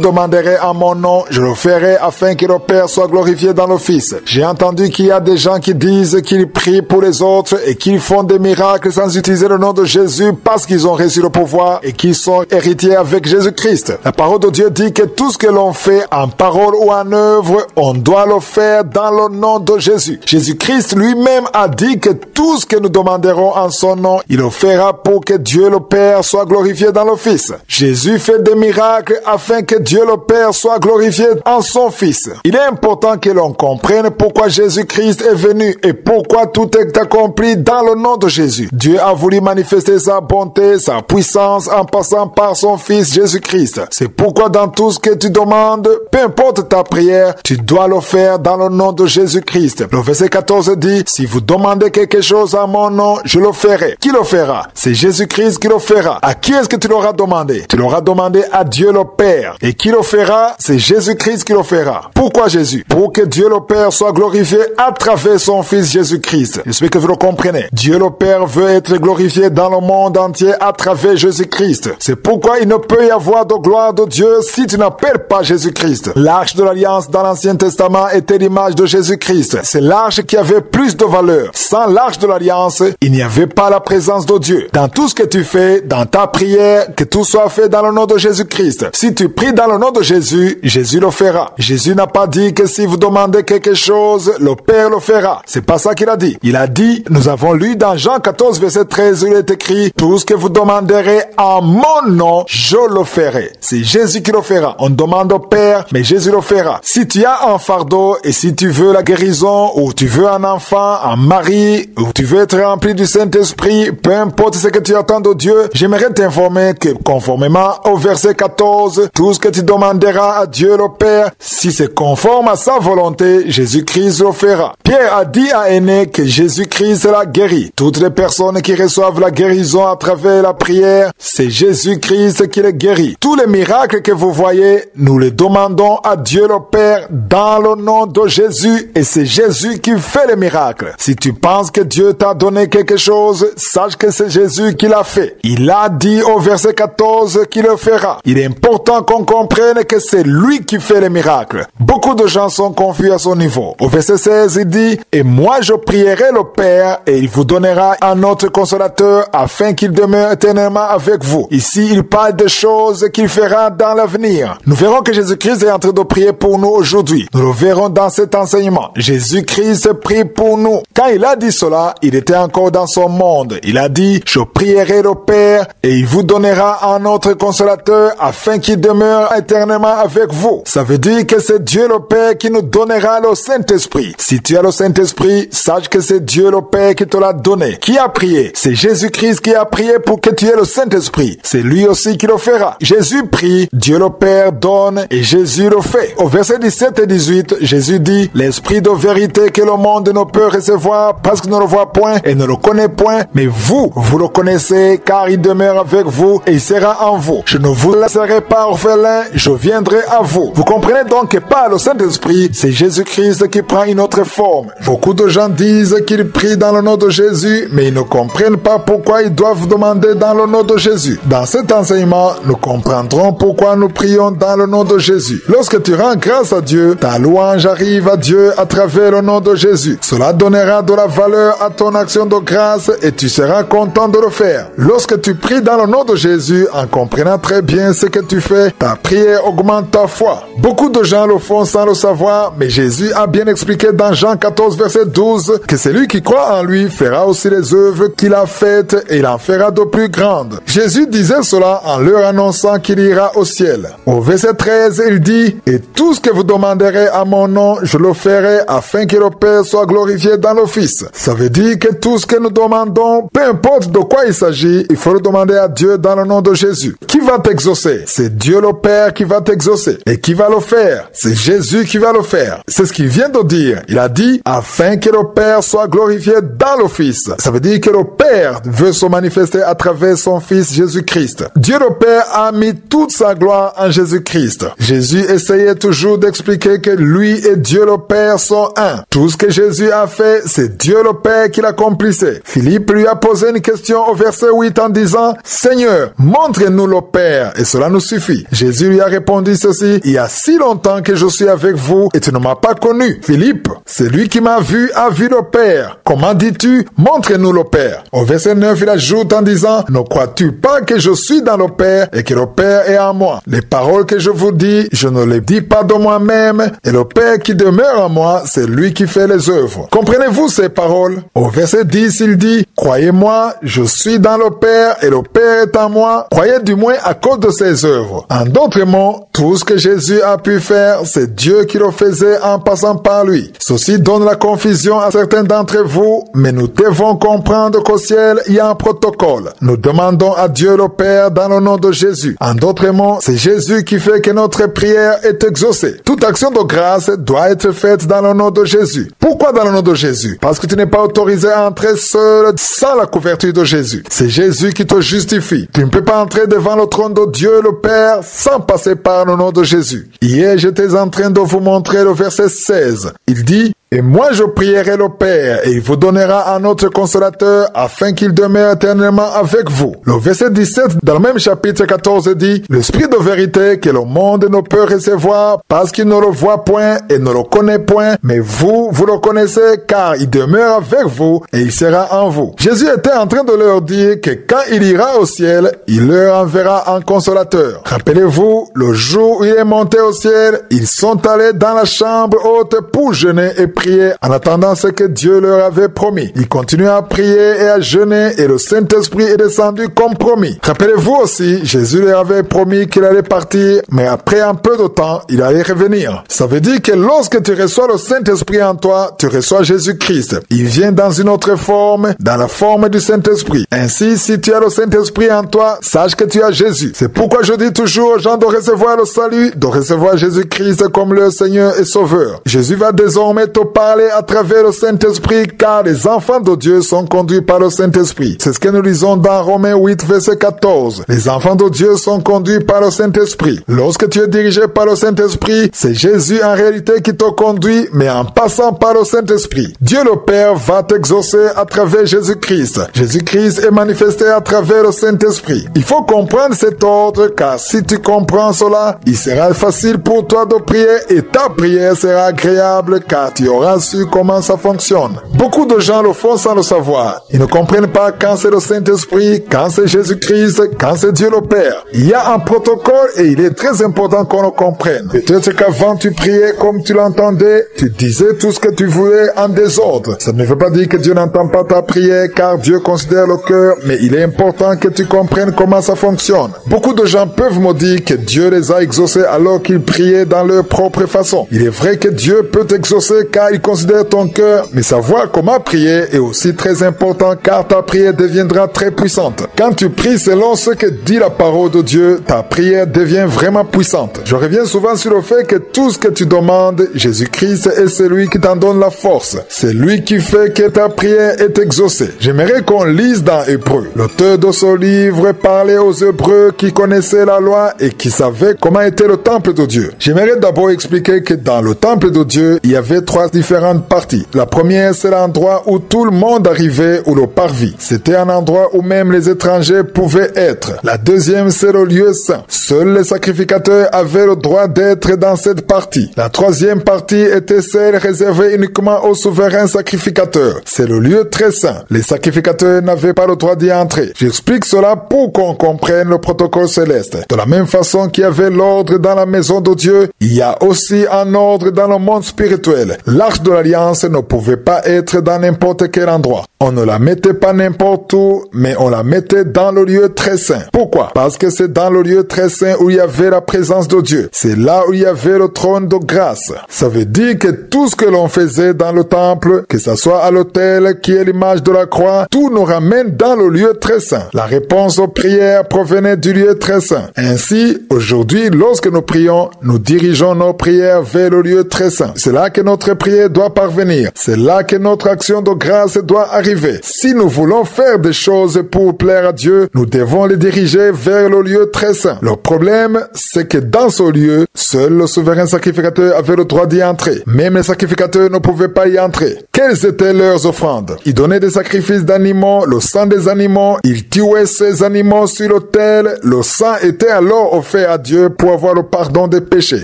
demanderez en mon nom, je le ferai afin que le Père soit glorifié dans le Fils. J'ai entendu qu'il y a des gens qui disent qu'ils prient pour les autres et qu'ils font des miracles sans utiliser le nom de Jésus parce qu'ils ont reçu le pouvoir et qu'ils sont héritiers avec Jésus-Christ. La parole de Dieu dit que tout ce que l'on fait en parole ou en œuvre, on doit le faire dans le nom de Jésus. Jésus-Christ lui-même a dit que tout ce que nous demanderons en son nom, il le fera pour que Dieu le Père soit glorifié dans le Fils. Jésus fait des miracles afin que Dieu le Père soit glorifié en son Fils. Il est important que l'on comprenne pourquoi Jésus-Christ est venu et pourquoi tout est accompli dans le nom de Jésus. Dieu a voulu manifester sa bonté, sa puissance en passant par son Fils Jésus-Christ. C'est pourquoi dans tout ce que tu demandes, peu importe ta prière, tu dois le faire dans le nom de Jésus-Christ. Le verset 14 dit, si vous demandez quelque chose à mon nom, je le ferai. Qui le fera? C'est Jésus-Christ qui le fera. À qui est-ce que tu l'auras demandé? Tu l'auras demandé à Dieu le Père. Et qui le fera? C'est Jésus-Christ qui le fera. Pourquoi Jésus? Pour que Dieu le Père soit glorifié à travers son Fils Jésus-Christ. J'espère que vous le comprenez. Dieu le Père veut être glorifié dans le monde entier à travers Jésus-Christ. C'est pourquoi il ne peut y avoir de gloire de Dieu si tu n'appelles pas Jésus-Christ. L'arche de l'Alliance dans l'Ancien Testament était l'image de Jésus-Christ. C'est l'arche qui avait plus de valeur. Sans l'arche de l'Alliance, il n'y avait pas la présence de Dieu. Dans tout ce que tu fais, dans ta prière, que tout soit fait dans le nom de Jésus-Christ. Si tu pries dans le nom de Jésus, Jésus le fera. Jésus n'a pas dit que si vous demandez quelque chose, le Père le fera. C'est pas ça qu'il a dit. Il a dit, nous avons lu dans Jean 14, verset 13, où il est écrit, tout ce que vous demanderez en mon nom, je le ferai. C'est Jésus qui le fera. On demande au Père, mais Jésus le fera. Si tu as un fardeau et si tu veux la guérison, ou tu veux un enfant, un mari, ou tu veux être rempli du Saint-Esprit, peu importe ce que tu attends de Dieu, j'aimerais t'informer que conformément au verset 14, tout ce que tu demanderas à Dieu le Père, si c'est conforme à sa volonté, Jésus-Christ le fera. Pierre a dit à Aîné que Jésus-Christ l'a guéri. Toutes les personnes qui reçoivent la guérison à travers la prière, c'est Jésus-Christ qui les guérit. Tous les miracles que vous voyez, nous les demandons à Dieu le Père dans le nom de Jésus et c'est Jésus qui fait les miracles. Si tu penses que Dieu t'a donné quelque chose, sache que c'est Jésus qui l'a fait. Il a dit au verset 14 qu'il le fera. Il est important qu'on comprenne que c'est lui qui fait les miracles. Beaucoup de gens sont confus à son niveau. Au verset 16, il dit, et moi je prierai le Père et il vous donnera un autre consolateur afin qu'il demeure éternellement avec vous. Ici, il parle de choses qu'il fera dans l'avenir. Nous verrons que Jésus-Christ est en train de prier pour nous aujourd'hui. Nous le verrons dans cet enseignement. Jésus-Christ prie pour nous. Quand il a dit cela, il était encore dans son monde. Il a dit, je prierai le Père et il vous donnera un autre consolateur afin qu'il demeure éternellement avec vous. Ça veut dire que c'est Dieu le Père qui nous donnera le Saint-Esprit. Si tu as le Saint-Esprit, sache que c'est Dieu le Père qui te l'a donné. Qui a prié? C'est Jésus-Christ qui a prié pour que tu aies le Saint-Esprit. C'est lui aussi qui le fera. Jésus prie, Dieu le Père donne et Jésus le fait. Au verset 17 et 18, Jésus dit, l'Esprit de vérité que le monde ne peut recevoir parce qu'il ne le voit point et ne le connaît point, mais vous le connaissez car il demeure avec vous et il sera en vous. Je ne vous laisserai pas orphelin, je viendrai à vous. Vous comprenez donc que par le Saint-Esprit, c'est Jésus-Christ qui prend une autre forme. Beaucoup de gens disent qu'ils prient dans le nom de Jésus, mais ils ne comprennent pas pourquoi ils doivent demander dans le nom de Jésus. Dans cet enseignement, nous comprendrons pourquoi nous prions dans le nom de Jésus. Lorsque tu rends grâce à Dieu, ta louange arrive à Dieu à travers le nom de Jésus. Cela donnera de la valeur à ton action de grâce et tu seras content de le faire. Lorsque tu pries dans le nom de Jésus, en comprenant très bien ce que tu fais, ta prière augmente ta foi. Beaucoup de gens le font sans le savoir, mais Jésus a bien expliqué dans Jean 14, verset 12, que celui qui croit en lui fera aussi les œuvres qu'il a faites et il en fera de plus grandes. Jésus disait cela joie en leur annonçant qu'il ira au ciel. Au verset 13, il dit, « Et tout ce que vous demanderez à mon nom, je le ferai afin que le Père soit glorifié dans le Fils. » Ça veut dire que tout ce que nous demandons, peu importe de quoi il s'agit, il faut le demander à Dieu dans le nom de Jésus. Qui va t'exaucer? C'est Dieu le Père qui va t'exaucer. Et qui va le faire? C'est Jésus qui va le faire. C'est ce qu'il vient de dire. Il a dit, afin que le Père soit glorifié dans le Fils. Ça veut dire que le Père veut se manifester à travers son Fils Jésus-Christ. Dieu le Père a mis toute sa gloire en Jésus-Christ. Jésus essayait toujours d'expliquer que lui et Dieu le Père sont un. Tout ce que Jésus a fait, c'est Dieu le Père qui l'accomplissait. Philippe lui a posé une question au verset 8 en disant, « Seigneur, montre-nous le Père et cela nous suffit. » Jésus lui a répondu ceci, « Il y a si longtemps que je suis avec vous et tu ne m'as pas connu. Philippe, celui qui m'a vu a vu le Père. Comment dis-tu, montre-nous le Père? » Au verset 9, il ajoute en disant, « Ne crois-tu pas que je suis dans le Père et que le Père est en moi? Les paroles que je vous dis, je ne les dis pas de moi-même, et le Père qui demeure en moi, c'est lui qui fait les œuvres. » Comprenez-vous ces paroles? Au verset 10, il dit, « Croyez-moi, je suis dans le Père et le Père est en moi. Croyez du moins à cause de ses œuvres. » En d'autres mots, tout ce que Jésus a pu faire, c'est Dieu qui le faisait en passant par lui. Ceci donne la confusion à certains d'entre vous, mais nous devons comprendre qu'au ciel, il y a un protocole. Nous demandons à Dieu le Père dans le nom de Jésus. En d'autres mots, c'est Jésus qui fait que notre prière est exaucée. Toute action de grâce doit être faite dans le nom de Jésus. Pourquoi dans le nom de Jésus? Parce que tu n'es pas autorisé à entrer seul sans la couverture de Jésus. C'est Jésus qui te justifie. Tu ne peux pas entrer devant le trône de Dieu le Père sans passer par le nom de Jésus. Hier, j'étais en train de vous montrer le verset 16. Il dit, « Et moi je prierai le Père, et il vous donnera un autre consolateur, afin qu'il demeure éternellement avec vous. » Le verset 17, dans le même chapitre 14, dit, « L'Esprit de vérité que le monde ne peut recevoir, parce qu'il ne le voit point et ne le connaît point, mais vous, vous le connaissez, car il demeure avec vous, et il sera en vous. » Jésus était en train de leur dire que quand il ira au ciel, il leur enverra un consolateur. Rappelez-vous, le jour où il est monté au ciel, ils sont allés dans la chambre haute pour jeûner et prier en attendant ce que Dieu leur avait promis. Ils continuaient à prier et à jeûner et le Saint-Esprit est descendu comme promis. Rappelez-vous aussi, Jésus leur avait promis qu'il allait partir, mais après un peu de temps, il allait revenir. Ça veut dire que lorsque tu reçois le Saint-Esprit en toi, tu reçois Jésus-Christ. Il vient dans une autre forme, dans la forme du Saint-Esprit. Ainsi, si tu as le Saint-Esprit en toi, sache que tu as Jésus. C'est pourquoi je dis toujours aux gens de recevoir le salut, de recevoir Jésus-Christ comme leur Seigneur et Sauveur. Jésus va désormais te parler à travers le Saint-Esprit, car les enfants de Dieu sont conduits par le Saint-Esprit. C'est ce que nous lisons dans Romains 8, verset 14. Les enfants de Dieu sont conduits par le Saint-Esprit. Lorsque tu es dirigé par le Saint-Esprit, c'est Jésus en réalité qui te conduit, mais en passant par le Saint-Esprit. Dieu le Père va t'exaucer à travers Jésus-Christ. Jésus-Christ est manifesté à travers le Saint-Esprit. Il faut comprendre cet ordre, car si tu comprends cela, il sera facile pour toi de prier et ta prière sera agréable, car tu auras su comment ça fonctionne. Beaucoup de gens le font sans le savoir. Ils ne comprennent pas quand c'est le Saint-Esprit, quand c'est Jésus-Christ, quand c'est Dieu le Père. Il y a un protocole et il est très important qu'on le comprenne. Peut-être qu'avant tu priais comme tu l'entendais, tu disais tout ce que tu voulais en désordre. Ça ne veut pas dire que Dieu n'entend pas ta prière, car Dieu considère le cœur, mais il est important que tu comprennes comment ça fonctionne. Beaucoup de gens peuvent me dire que Dieu les a exaucés alors qu'ils priaient dans leur propre façon. Il est vrai que Dieu peut t'exaucer car il considère ton cœur, mais savoir comment prier est aussi très important car ta prière deviendra très puissante. Quand tu pries selon ce que dit la parole de Dieu, ta prière devient vraiment puissante. Je reviens souvent sur le fait que tout ce que tu demandes, Jésus-Christ est celui qui t'en donne la force. C'est lui qui fait que ta prière est exaucée. J'aimerais qu'on lise dans Hébreux. L'auteur de ce livre parlait aux Hébreux qui connaissaient la loi et qui savaient comment était le temple de Dieu. J'aimerais d'abord expliquer que dans le temple de Dieu, il y avait trois différentes parties. La première, c'est l'endroit où tout le monde arrivait ou le parvis. C'était un endroit où même les étrangers pouvaient être. La deuxième, c'est le lieu saint. Seuls les sacrificateurs avaient le droit d'être dans cette partie. La troisième partie était celle réservée uniquement aux souverains sacrificateurs. C'est le lieu très saint. Les sacrificateurs n'avaient pas le droit d'y entrer. J'explique cela pour qu'on comprenne le protocole céleste. De la même façon qu'il y avait l'ordre dans la maison de Dieu, il y a aussi un ordre dans le monde spirituel. Là l'arche de l'Alliance ne pouvait pas être dans n'importe quel endroit. On ne la mettait pas n'importe où, mais on la mettait dans le lieu très saint. Pourquoi? Parce que c'est dans le lieu très saint où il y avait la présence de Dieu. C'est là où il y avait le trône de grâce. Ça veut dire que tout ce que l'on faisait dans le temple, que ce soit à l'autel qui est l'image de la croix, tout nous ramène dans le lieu très saint. La réponse aux prières provenait du lieu très saint. Ainsi, aujourd'hui, lorsque nous prions, nous dirigeons nos prières vers le lieu très saint. C'est là que notre prière doit parvenir. C'est là que notre action de grâce doit arriver. Si nous voulons faire des choses pour plaire à Dieu, nous devons les diriger vers le lieu très saint. Le problème, c'est que dans ce lieu, seul le souverain sacrificateur avait le droit d'y entrer. Même les sacrificateurs ne pouvaient pas y entrer. Quelles étaient leurs offrandes? Ils donnaient des sacrifices d'animaux, le sang des animaux, ils tuaient ces animaux sur l'autel. Le sang était alors offert à Dieu pour avoir le pardon des péchés.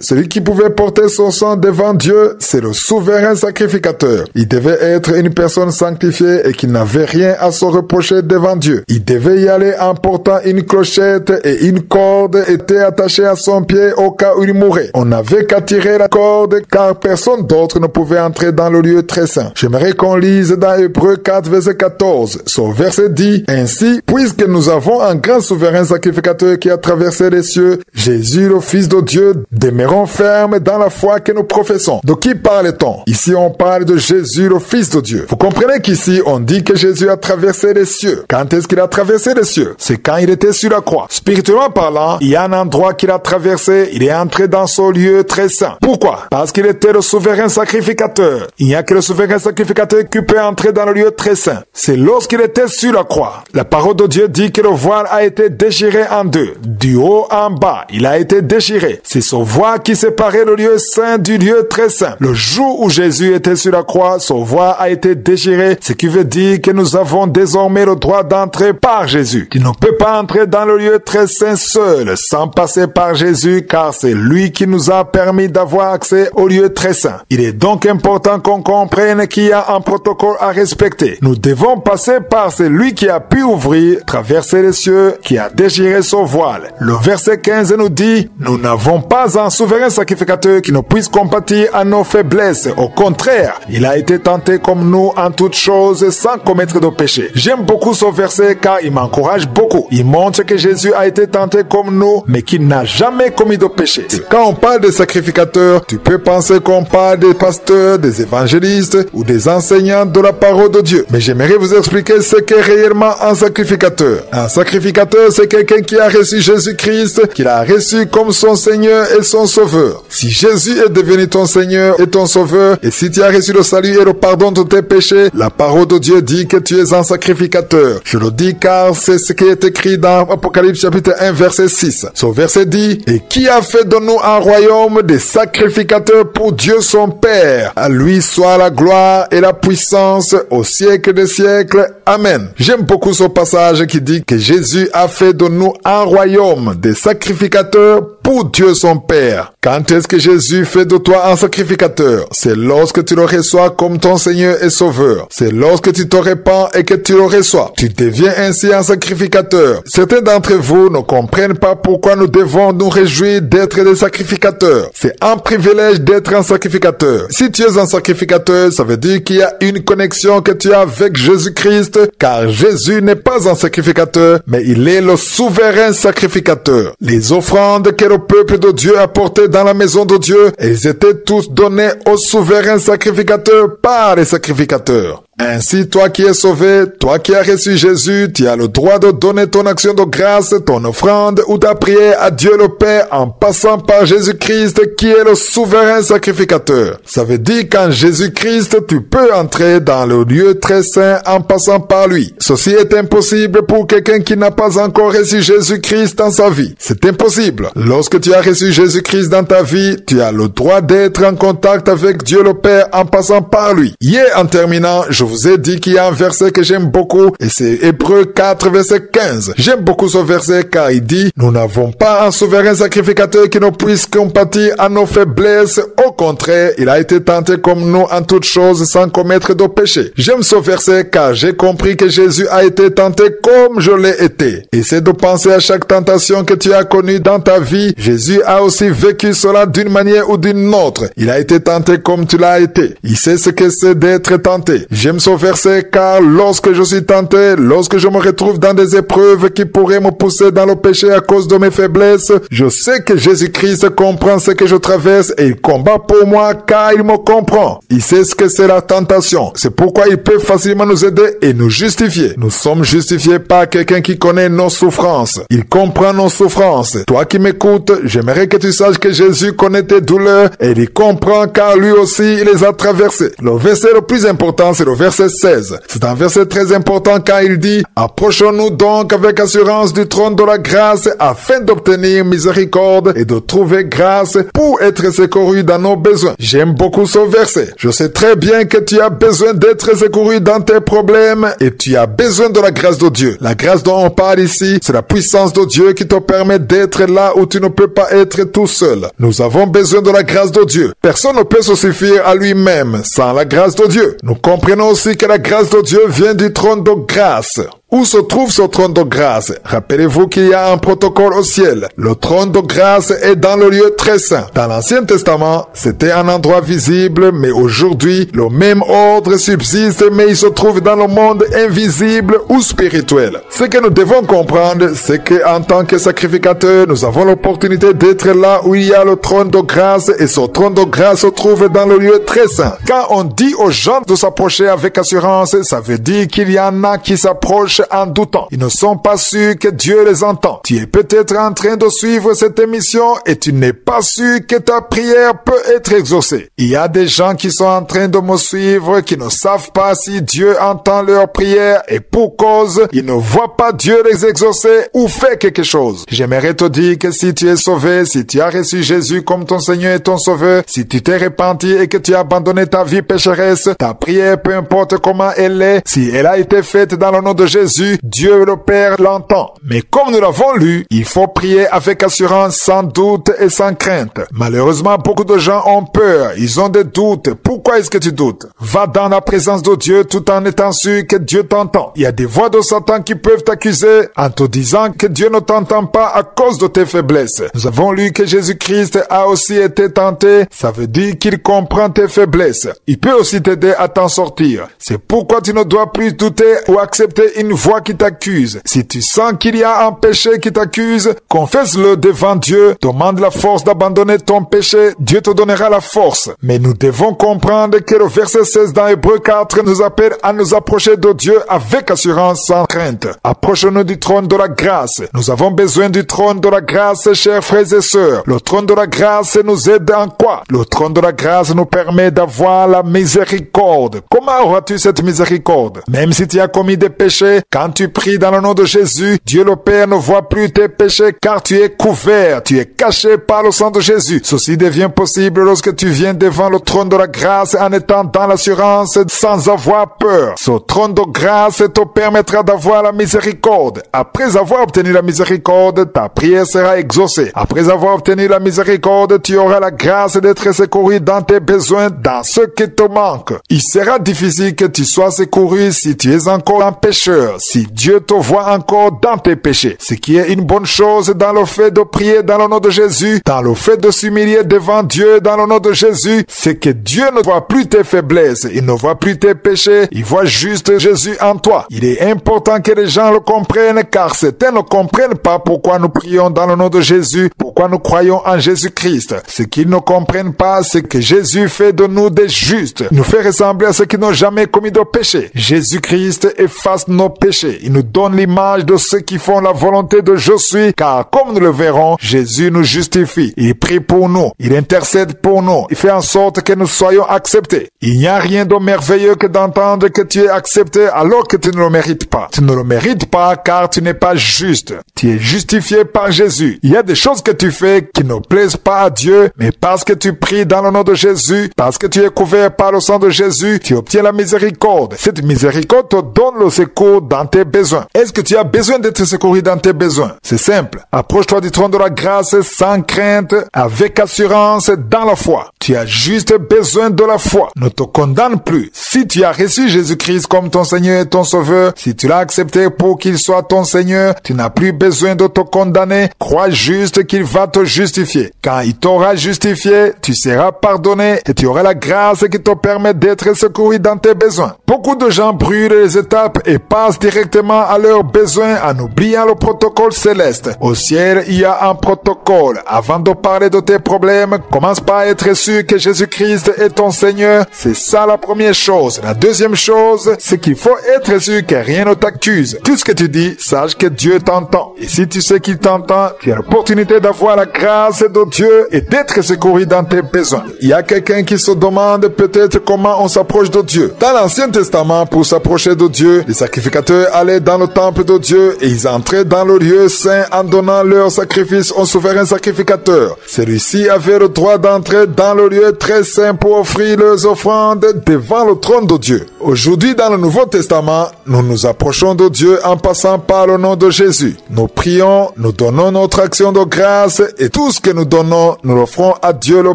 Celui qui pouvait porter son sang devant Dieu, c'est le souverain sacrificateur. Il devait être une personne sanctifiée et qui n'avait rien à se reprocher devant Dieu. Il devait y aller en portant une clochette et une corde était attachée à son pied au cas où il mourait. On n'avait qu'à tirer la corde car personne d'autre ne pouvait entrer dans le lieu très saint. J'aimerais qu'on lise dans Hébreux 4 verset 14. Ce verset dit: ainsi, puisque nous avons un grand souverain sacrificateur qui a traversé les cieux, Jésus le Fils de Dieu, demeurons fermes dans la foi que nous professons. De qui parle-t-on? Ici on parle de Jésus le Fils de Dieu. Vous comprenez qu'ici on dit que Jésus a traversé les cieux. Quand est-ce qu'il a traversé les cieux? C'est quand il était sur la croix. Spirituellement parlant, il y a un endroit qu'il a traversé, il est entré dans ce lieu très saint. Pourquoi? Parce qu'il était le souverain sacrificateur. Il n'y a que le souverain sacrificateur qui peut entrer dans le lieu très saint. C'est lorsqu'il était sur la croix. La parole de Dieu dit que le voile a été déchiré en deux. Du haut en bas, il a été déchiré. C'est ce voile qui séparait le lieu saint du lieu très saint. Le jour où Jésus était sur la croix, ce voile a été déchiré, ce qui veut dire que nous avons désormais le droit d'entrer par Jésus. Tu ne peux pas entrer dans le lieu très saint seul, sans passer par Jésus, car c'est lui qui nous a permis d'avoir accès au lieu très saint. Il est donc important qu'on comprenne qu'il y a un protocole à respecter. Nous devons passer par celui qui a pu ouvrir, traverser les cieux, qui a déchiré son voile. Le verset 15 nous dit: nous n'avons pas un souverain sacrificateur qui ne puisse compatir à nos faiblesses. Au contraire, il a été tenté comme nous en toutes choses sans commettre de péché. J'aime beaucoup ce verset car il m'encourage beaucoup. Il montre que Jésus a été tenté comme nous, mais qu'il n'a jamais commis de péché. Quand on parle de sacrificateurs, tu peux penser qu'on parle des pasteurs, des évangélistes ou des enseignants de la parole de Dieu. Mais j'aimerais vous expliquer ce qu'est réellement un sacrificateur. Un sacrificateur, c'est quelqu'un qui a reçu Jésus-Christ, qu'il a reçu comme son Seigneur et son Sauveur. Si Jésus est devenu ton Seigneur et ton Sauveur, et si tu as reçu le salut et le pardon de tes péchés, la parole de Dieu dit que tu es un sacrificateur. Je le dis car c'est ce qui est écrit dans Apocalypse chapitre 1 verset 6. Ce verset dit: et qui a fait de nous un royaume des sacrificateurs pour Dieu son Père. À lui soit la gloire et la puissance au siècle des siècles. Amen. J'aime beaucoup ce passage qui dit que Jésus a fait de nous un royaume des sacrificateurs pour Dieu son Père. Quand est-ce que Jésus fait de toi un sacrificateur? C'est lorsque tu le reçois comme ton Seigneur et Sauveur. C'est lorsque tu te répands et que tu le reçois. Tu deviens ainsi un sacrificateur. Certains d'entre vous ne comprennent pas pourquoi nous devons nous réjouir d'être des sacrificateurs. C'est un privilège d'être un sacrificateur. Si tu es un sacrificateur, ça veut dire qu'il y a une connexion que tu as avec Jésus-Christ, car Jésus n'est pas un sacrificateur, mais il est le souverain sacrificateur. Les offrandes que le peuple de Dieu apportait dans la maison de Dieu, elles étaient tous données au souverain sacrificateur par les sacrificateurs. Ainsi, toi qui es sauvé, toi qui as reçu Jésus, tu as le droit de donner ton action de grâce, ton offrande ou ta prière à Dieu le Père en passant par Jésus-Christ qui est le souverain sacrificateur. Ça veut dire qu'en Jésus-Christ, tu peux entrer dans le lieu très saint en passant par lui. Ceci est impossible pour quelqu'un qui n'a pas encore reçu Jésus-Christ dans sa vie. C'est impossible. Lorsque tu as reçu Jésus-Christ dans ta vie, tu as le droit d'être en contact avec Dieu le Père en passant par lui. Hier, en terminant, je vous ai dit qu'il y a un verset que j'aime beaucoup et c'est Hébreux 4 verset 15. J'aime beaucoup ce verset car il dit: nous n'avons pas un souverain sacrificateur qui ne puisse compatir à nos faiblesses. Au contraire, il a été tenté comme nous en toutes choses sans commettre de péché. J'aime ce verset car j'ai compris que Jésus a été tenté comme je l'ai été. Essaie de penser à chaque tentation que tu as connue dans ta vie. Jésus a aussi vécu cela d'une manière ou d'une autre. Il a été tenté comme tu l'as été. Il sait ce que c'est d'être tenté. J'aime ce verset car lorsque je suis tenté, lorsque je me retrouve dans des épreuves qui pourraient me pousser dans le péché à cause de mes faiblesses, je sais que Jésus-Christ comprend ce que je traverse et il combat pour moi car il me comprend. Il sait ce que c'est la tentation. C'est pourquoi il peut facilement nous aider et nous justifier. Nous sommes justifiés par quelqu'un qui connaît nos souffrances. Il comprend nos souffrances. Toi qui m'écoutes, j'aimerais que tu saches que Jésus connaît tes douleurs et il comprend car lui aussi il les a traversées. Le verset le plus important, c'est le verset 16. C'est un verset très important car il dit « Approchons-nous donc avec assurance du trône de la grâce afin d'obtenir miséricorde et de trouver grâce pour être secouru dans nos besoins. » J'aime beaucoup ce verset. Je sais très bien que tu as besoin d'être secouru dans tes problèmes et tu as besoin de la grâce de Dieu. La grâce dont on parle ici, c'est la puissance de Dieu qui te permet d'être là où tu ne peux pas être tout seul. Nous avons besoin de la grâce de Dieu. Personne ne peut se suffire à lui-même sans la grâce de Dieu. Nous comprenons aussi que la grâce de Dieu vient du trône de grâce. Où se trouve ce trône de grâce? Rappelez-vous qu'il y a un protocole au ciel. Le trône de grâce est dans le lieu très saint. Dans l'Ancien Testament, c'était un endroit visible, mais aujourd'hui, le même ordre subsiste, mais il se trouve dans le monde invisible ou spirituel. Ce que nous devons comprendre, c'est qu'en tant que sacrificateurs, nous avons l'opportunité d'être là où il y a le trône de grâce, et ce trône de grâce se trouve dans le lieu très saint. Quand on dit aux gens de s'approcher avec assurance, ça veut dire qu'il y en a qui s'approchent en doutant. Ils ne sont pas sûrs que Dieu les entend. Tu es peut-être en train de suivre cette émission et tu n'es pas sûr que ta prière peut être exaucée. Il y a des gens qui sont en train de me suivre qui ne savent pas si Dieu entend leur prière et pour cause, ils ne voient pas Dieu les exaucer ou faire quelque chose. J'aimerais te dire que si tu es sauvé, si tu as reçu Jésus comme ton Seigneur et ton Sauveur, si tu t'es repenti et que tu as abandonné ta vie pécheresse, ta prière, peu importe comment elle est, si elle a été faite dans le nom de Jésus, Dieu le Père l'entend. Mais comme nous l'avons lu, il faut prier avec assurance, sans doute et sans crainte. Malheureusement, beaucoup de gens ont peur. Ils ont des doutes. Pourquoi est-ce que tu doutes? Va dans la présence de Dieu tout en étant sûr que Dieu t'entend. Il y a des voix de Satan qui peuvent t'accuser en te disant que Dieu ne t'entend pas à cause de tes faiblesses. Nous avons lu que Jésus-Christ a aussi été tenté. Ça veut dire qu'il comprend tes faiblesses. Il peut aussi t'aider à t'en sortir. C'est pourquoi tu ne dois plus douter ou accepter une voix qui t'accuse. Si tu sens qu'il y a un péché qui t'accuse, confesse-le devant Dieu, demande la force d'abandonner ton péché, Dieu te donnera la force. Mais nous devons comprendre que le verset 16 dans Hébreux 4 nous appelle à nous approcher de Dieu avec assurance sans crainte. Approchons-nous du trône de la grâce. Nous avons besoin du trône de la grâce, chers frères et sœurs. Le trône de la grâce nous aide en quoi? Le trône de la grâce nous permet d'avoir la miséricorde. Comment auras-tu cette miséricorde? Même si tu as commis des péchés, quand tu pries dans le nom de Jésus, Dieu le Père ne voit plus tes péchés car tu es couvert, tu es caché par le sang de Jésus. Ceci devient possible lorsque tu viens devant le trône de la grâce en étant dans l'assurance sans avoir peur. Ce trône de grâce te permettra d'avoir la miséricorde. Après avoir obtenu la miséricorde, ta prière sera exaucée. Après avoir obtenu la miséricorde, tu auras la grâce d'être secouru dans tes besoins, dans ce qui te manque. Il sera difficile que tu sois secouru si tu es encore un pécheur, si Dieu te voit encore dans tes péchés. Ce qui est une bonne chose dans le fait de prier dans le nom de Jésus, dans le fait de s'humilier devant Dieu dans le nom de Jésus, c'est que Dieu ne voit plus tes faiblesses, il ne voit plus tes péchés, il voit juste Jésus en toi. Il est important que les gens le comprennent car certains ne comprennent pas pourquoi nous prions dans le nom de Jésus, pourquoi nous croyons en Jésus-Christ. Ce qu'ils ne comprennent pas, c'est que Jésus fait de nous des justes, nous fait ressembler à ceux qui n'ont jamais commis de péché. Jésus-Christ efface nos péchés. Il nous donne l'image de ceux qui font la volonté de je suis, car comme nous le verrons, Jésus nous justifie. Il prie pour nous. Il intercède pour nous. Il fait en sorte que nous soyons acceptés. Il n'y a rien de merveilleux que d'entendre que tu es accepté alors que tu ne le mérites pas. Tu ne le mérites pas car tu n'es pas juste. Tu es justifié par Jésus. Il y a des choses que tu fais qui ne plaisent pas à Dieu, mais parce que tu pries dans le nom de Jésus, parce que tu es couvert par le sang de Jésus, tu obtiens la miséricorde. Cette miséricorde te donne le secours dans tes besoins. Est-ce que tu as besoin d'être secouru dans tes besoins? C'est simple. Approche-toi du trône de la grâce sans crainte, avec assurance dans la foi. Tu Tu as juste besoin de la foi. Ne te condamne plus. Si tu as reçu Jésus-Christ comme ton Seigneur et ton Sauveur, si tu l'as accepté pour qu'il soit ton Seigneur, tu n'as plus besoin de te condamner. Crois juste qu'il va te justifier. Quand il t'aura justifié, tu seras pardonné et tu auras la grâce qui te permet d'être secouru dans tes besoins. Beaucoup de gens brûlent les étapes et passent directement à leurs besoins en oubliant le protocole céleste. Au ciel, il y a un protocole. Avant de parler de tes problèmes, commence par être sûr que Jésus-Christ est ton Seigneur. C'est ça la première chose. La deuxième chose, c'est qu'il faut être sûr que rien ne t'accuse. Tout ce que tu dis, sache que Dieu t'entend. Et si tu sais qu'il t'entend, tu as l'opportunité d'avoir la grâce de Dieu et d'être secouru dans tes besoins. Il y a quelqu'un qui se demande peut-être comment on s'approche de Dieu. Dans l'Ancien Testament, pour s'approcher de Dieu, les sacrificateurs allaient dans le temple de Dieu et ils entraient dans le lieu saint en donnant leur sacrifice au souverain sacrificateur. Celui-ci avait le droit d'entrer dans le lieu très saint pour offrir leurs offrandes devant le trône de Dieu. Aujourd'hui, dans le Nouveau Testament, nous nous approchons de Dieu en passant par le nom de Jésus. Nous prions, nous donnons notre action de grâce et tout ce que nous donnons, nous l'offrons à Dieu le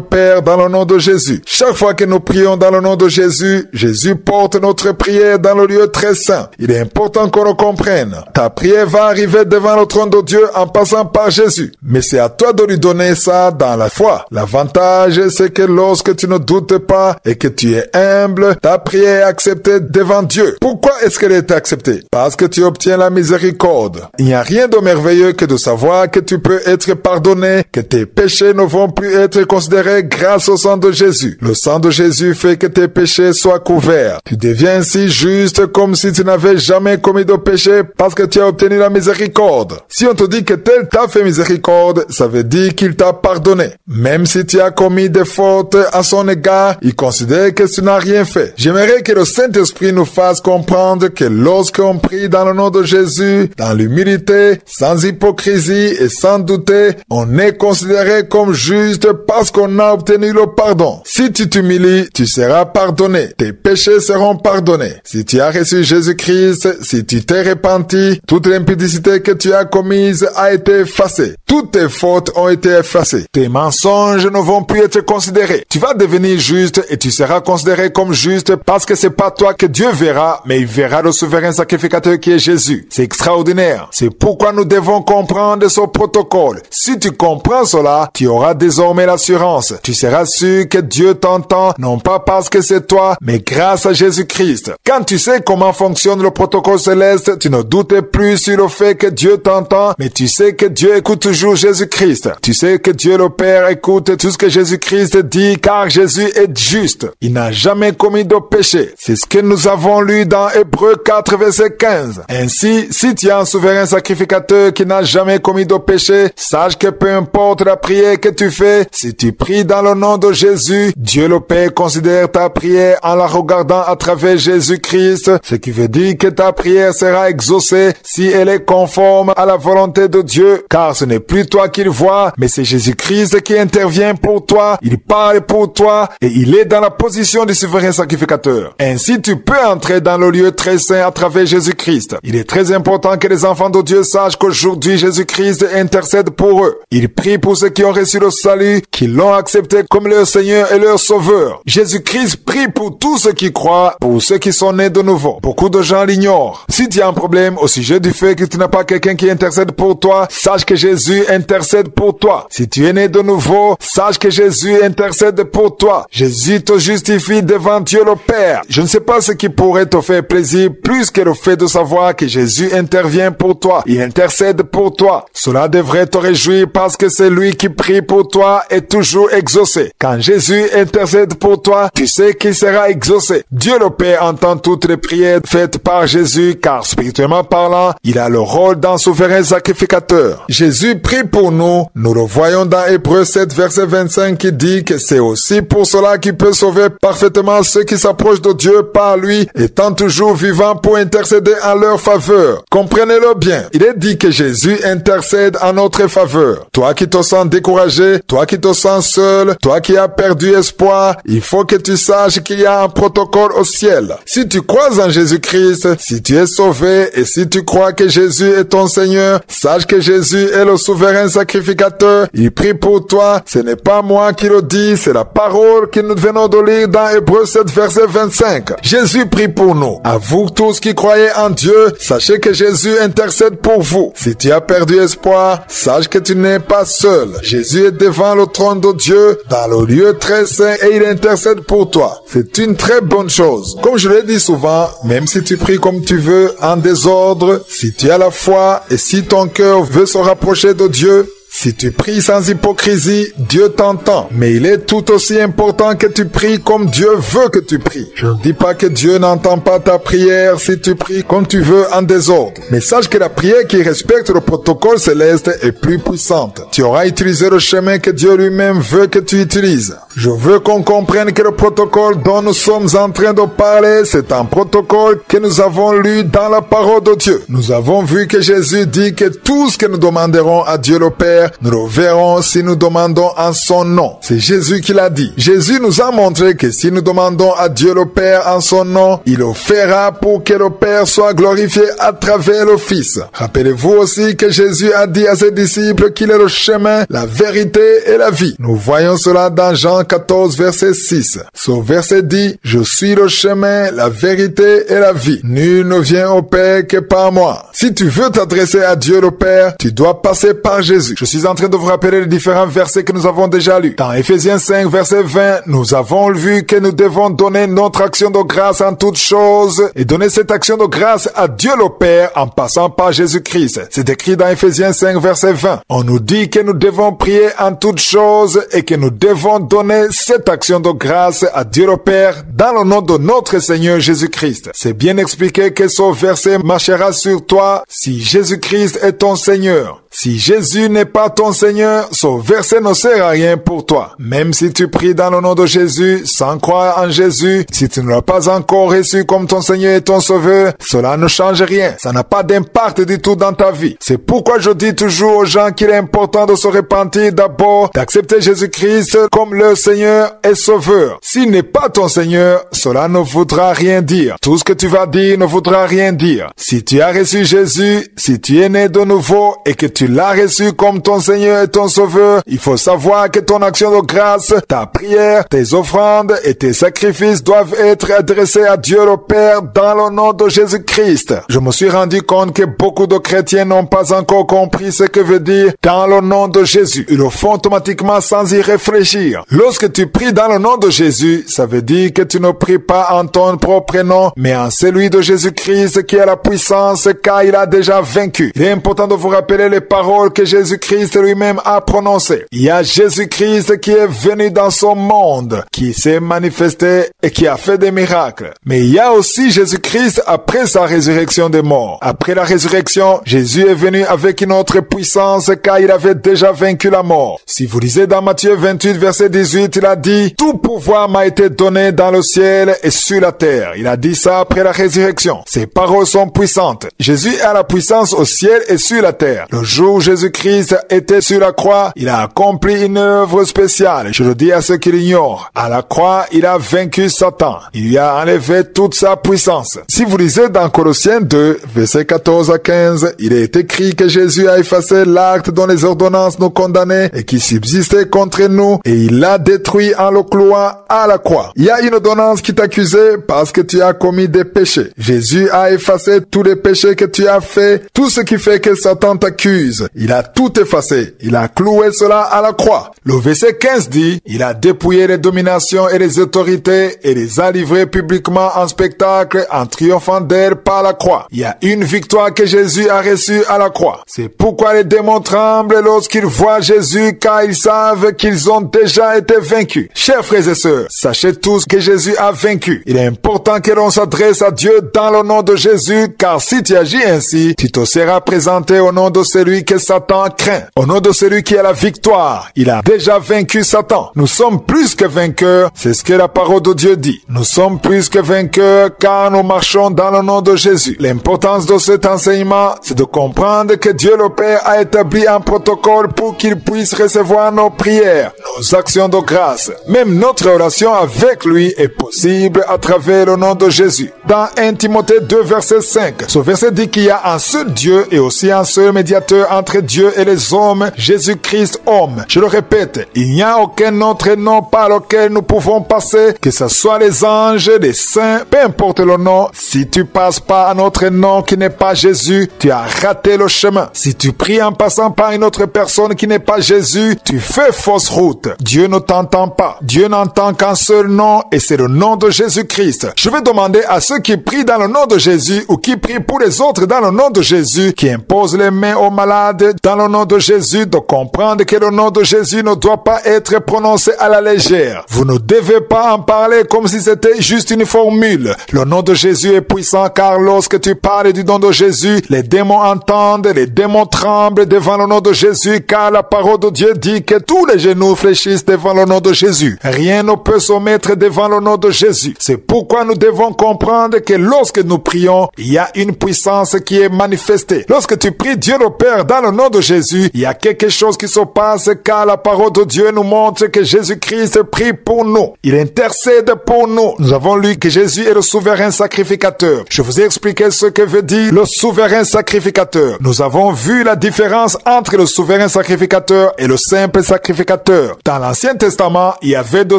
Père dans le nom de Jésus. Chaque fois que nous prions dans le nom de Jésus, Jésus porte notre prière dans le lieu très saint. Il est important qu'on le comprenne. Ta prière va arriver devant le trône de Dieu en passant par Jésus. Mais c'est à toi de lui donner ça dans la foi. L'avantage, c'est que lorsque tu ne doutes pas et que tu es humble, ta prière est acceptée devant Dieu. Pourquoi est-ce qu'elle est acceptée? Parce que tu obtiens la miséricorde. Il n'y a rien de merveilleux que de savoir que tu peux être pardonné, que tes péchés ne vont plus être considérés grâce au sang de Jésus. Le sang de Jésus fait que tes péchés soient couverts. Tu deviens ainsi juste comme si tu n'avais jamais commis de péché parce que tu as obtenu la miséricorde. Si on te dit que tel t'a fait miséricorde, ça veut dire qu'il t'a pardonné. Même si tu as commis des fautes à son égard, il considère que tu n'as rien fait. J'aimerais que le Saint-Esprit nous fasse comprendre que lorsqu'on prie dans le nom de Jésus, dans l'humilité, sans hypocrisie et sans douter, on est considéré comme juste parce qu'on a obtenu le pardon. Si tu t'humilies, tu seras pardonné. Tes péchés seront pardonnés. Si tu as reçu Jésus-Christ, si tu t'es repenti, toute l'impudicité que tu as commise a été effacée. Toutes tes fautes ont été effacées. Tes mensonges ne vont plus être considérés. Tu vas devenir juste et tu seras considéré comme juste parce que c'est pas toi que Dieu verra, mais il verra le souverain sacrificateur qui est Jésus. C'est extraordinaire. C'est pourquoi nous devons comprendre ce protocole. Si tu comprends cela, tu auras désormais l'assurance. Tu seras sûr que Dieu t'entend, non pas parce que c'est toi, mais grâce à Jésus-Christ. Quand tu sais comment fonctionne le protocole céleste, tu ne doutes plus sur le fait que Dieu t'entend, mais tu sais que Dieu écoute toujours Jésus-Christ. Tu sais que Dieu le Père écoute tout ce que Jésus-Christ dit, car Jésus est juste. Il n'a jamais commis de péché. C'est ce que nous avons lu dans Hébreux 4, verset 15. Ainsi, si tu as un souverain sacrificateur qui n'a jamais commis de péché, sache que peu importe la prière que tu fais, si tu pries dans le nom de Jésus, Dieu le Père considère ta prière en la regardant à travers Jésus-Christ, ce qui veut dire que ta prière sera exaucée si elle est conforme à la volonté de Dieu, car ce n'est plus toi qu'il voit, mais c'est Jésus-Christ qui intervient pour toi, il parle pour toi et il est dans la position du souverain sacrificateur. Ainsi, tu peux entrer dans le lieu très saint à travers Jésus-Christ. Il est très important que les enfants de Dieu sachent qu'aujourd'hui Jésus-Christ intercède pour eux. Il prie pour ceux qui ont reçu le salut, qui l'ont accepté comme leur Seigneur et leur Sauveur. Jésus-Christ prie pour tous ceux qui croient, pour ceux qui sont nés de nouveau. Beaucoup de gens l'ignorent. Si tu as un problème au sujet du fait que tu n'as pas quelqu'un qui intercède pour toi, sache que Jésus intercède pour toi. Si tu es né de nouveau, sache que Jésus intercède pour toi. Jésus te justifie devant Dieu le Père. Je ne sais pas ce qui pourrait te faire plaisir plus que le fait de savoir que Jésus intervient pour toi. Il intercède pour toi. Cela devrait te réjouir parce que c'est lui qui prie pour toi est toujours exaucé. Quand Jésus intercède pour toi, tu sais qu'il sera exaucé. Dieu le Père entend toutes les prières faites par Jésus car spirituellement parlant, il a le rôle d'un souverain sacrificateur. Jésus prie pour nous. Nous le voyons dans Hébreux 7 verset 25 qui dit que c'est aussi pour cela qu'il peut sauver parfaitement ceux qui s'approchent de Dieu par lui, étant toujours vivant pour intercéder en leur faveur. Comprenez-le bien. Il est dit que Jésus intercède en notre faveur. Toi qui te sens découragé, toi qui te sens seul, toi qui as perdu espoir, il faut que tu saches qu'il y a un protocole au ciel. Si tu crois en Jésus-Christ, si tu es sauvé et si tu crois que Jésus est ton Seigneur, sache que Jésus est le souverain sacrificateur. Il prie pour toi. Ce n'est pas moi qui le dis, ici, c'est la parole que nous venons de lire dans Hébreux 7, verset 25. Jésus prie pour nous. À vous tous qui croyez en Dieu, sachez que Jésus intercède pour vous. Si tu as perdu espoir, sache que tu n'es pas seul. Jésus est devant le trône de Dieu, dans le lieu très saint, et il intercède pour toi. C'est une très bonne chose. Comme je l'ai dit souvent, même si tu pries comme tu veux, en désordre, si tu as la foi et si ton cœur veut se rapprocher de Dieu, si tu pries sans hypocrisie, Dieu t'entend. Mais il est tout aussi important que tu pries comme Dieu veut que tu pries. Je ne dis pas que Dieu n'entend pas ta prière si tu pries comme tu veux en désordre. Mais sache que la prière qui respecte le protocole céleste est plus puissante. Tu auras utilisé le chemin que Dieu lui-même veut que tu utilises. Je veux qu'on comprenne que le protocole dont nous sommes en train de parler, c'est un protocole que nous avons lu dans la parole de Dieu. Nous avons vu que Jésus dit que tout ce que nous demanderons à Dieu le Père, nous le verrons si nous demandons en son nom. C'est Jésus qui l'a dit. Jésus nous a montré que si nous demandons à Dieu le Père en son nom, il le fera pour que le Père soit glorifié à travers le Fils. Rappelez-vous aussi que Jésus a dit à ses disciples qu'il est le chemin, la vérité et la vie. Nous voyons cela dans Jean 14, verset 6. Ce verset dit, « Je suis le chemin, la vérité et la vie. Nul ne vient au Père que par moi. » Si tu veux t'adresser à Dieu le Père, tu dois passer par Jésus. Je suis en train de vous rappeler les différents versets que nous avons déjà lus. Dans Éphésiens 5, verset 20, nous avons vu que nous devons donner notre action de grâce en toutes choses et donner cette action de grâce à Dieu le Père en passant par Jésus-Christ. C'est écrit dans Éphésiens 5, verset 20. On nous dit que nous devons prier en toutes choses et que nous devons donner cette action de grâce à Dieu le Père dans le nom de notre Seigneur Jésus-Christ. C'est bien expliqué que ce verset marchera sur toi si Jésus-Christ est ton Seigneur. Si Jésus n'est pas ton Seigneur, ce verset ne sert à rien pour toi. Même si tu pries dans le nom de Jésus, sans croire en Jésus, si tu ne l'as pas encore reçu comme ton Seigneur et ton Sauveur, cela ne change rien. Ça n'a pas d'impact du tout dans ta vie. C'est pourquoi je dis toujours aux gens qu'il est important de se repentir d'abord, d'accepter Jésus-Christ comme leur Seigneur et Sauveur. S'il n'est pas ton Seigneur, cela ne voudra rien dire. Tout ce que tu vas dire ne voudra rien dire. Si tu as reçu Jésus, si tu es né de nouveau et que tu l'as reçu comme ton Seigneur et ton Sauveur, il faut savoir que ton action de grâce, ta prière, tes offrandes et tes sacrifices doivent être adressés à Dieu le Père dans le nom de Jésus-Christ. Je me suis rendu compte que beaucoup de chrétiens n'ont pas encore compris ce que veut dire dans le nom de Jésus. Ils le font automatiquement sans y réfléchir. Lorsque tu pries dans le nom de Jésus, ça veut dire que tu ne pries pas en ton propre nom, mais en celui de Jésus-Christ qui a la puissance car il a déjà vaincu. Il est important de vous rappeler les paroles que Jésus-Christ lui-même a prononcées. Il y a Jésus-Christ qui est venu dans son monde, qui s'est manifesté et qui a fait des miracles. Mais il y a aussi Jésus-Christ après sa résurrection des morts. Après la résurrection, Jésus est venu avec une autre puissance car il avait déjà vaincu la mort. Si vous lisez dans Matthieu 28, verset 18, il a dit « Tout pouvoir m'a été donné dans le ciel et sur la terre. » Il a dit ça après la résurrection. Ces paroles sont puissantes. Jésus a la puissance au ciel et sur la terre. Le jour où Jésus-Christ était sur la croix, il a accompli une œuvre spéciale. Je le dis à ceux qui l'ignorent. À la croix, il a vaincu Satan. Il lui a enlevé toute sa puissance. Si vous lisez dans Colossiens 2, versets 14 à 15, il est écrit que Jésus a effacé l'acte dont les ordonnances nous condamnaient et qui subsistait contre nous et il l'a détruit en le clouant à la croix. Il y a une ordonnance qui t'accusait parce que tu as commis des péchés. Jésus a effacé tous les péchés que tu as fait, tout ce qui fait que Satan t'accuse. Il a tout effacé. Il a cloué cela à la croix. Le verset 15 dit, il a dépouillé les dominations et les autorités et les a livrées publiquement en spectacle en triomphant d'elles par la croix. Il y a une victoire que Jésus a reçue à la croix. C'est pourquoi les démons tremblent lorsqu'ils voient Jésus car ils savent qu'ils ont déjà été vaincus. Chers frères et sœurs, sachez tous que Jésus a vaincu. Il est important que l'on s'adresse à Dieu dans le nom de Jésus car si tu agis ainsi, tu te seras présenté au nom de celui que Satan craint, au nom de celui qui a la victoire. Il a déjà vaincu Satan. Nous sommes plus que vainqueurs, c'est ce que la parole de Dieu dit. Nous sommes plus que vainqueurs car nous marchons dans le nom de Jésus. L'importance de cet enseignement, c'est de comprendre que Dieu le Père a établi un protocole pour qu'il puisse recevoir nos prières, nos actions de grâce. Même notre relation avec lui est possible à travers le nom de Jésus. Dans 1 Timothée 2, verset 5, ce verset dit qu'il y a un seul Dieu et aussi un seul médiateur entre Dieu et les hommes, Jésus-Christ homme. Je le répète, il n'y a aucun autre nom par lequel nous pouvons passer, que ce soit les anges, les saints, peu importe le nom. Si tu passes par un autre nom qui n'est pas Jésus, tu as raté le chemin. Si tu pries en passant par une autre personne qui n'est pas Jésus, tu fais fausse route. Dieu ne t'entend pas. Dieu n'entend qu'un seul nom et c'est le nom de Jésus-Christ. Je vais demander à ceux qui prient dans le nom de Jésus ou qui prient pour les autres dans le nom de Jésus, qui imposent les mains aux malades dans le nom de Jésus, de comprendre que le nom de Jésus ne doit pas être prononcé à la légère. Vous ne devez pas en parler comme si c'était juste une formule. Le nom de Jésus est puissant car lorsque tu parles du nom de Jésus, les démons entendent, les démons tremblent devant le nom de Jésus car la parole de Dieu dit que tous les genoux fléchissent devant le nom de Jésus. Rien ne peut se mettre devant le nom de Jésus. C'est pourquoi nous devons comprendre que lorsque nous prions, il y a une puissance qui est manifestée. Lorsque tu pries Dieu le Père dans le nom de Jésus, il y a quelque chose qui se passe car la parole de Dieu nous montre que Jésus-Christ prie pour nous. Il intercède pour nous. Nous avons lu que Jésus est le souverain sacrificateur. Je vous ai expliqué ce que veut dire le souverain sacrificateur. Nous avons vu la différence entre le souverain sacrificateur et le simple sacrificateur. Dans l'Ancien Testament, il y avait de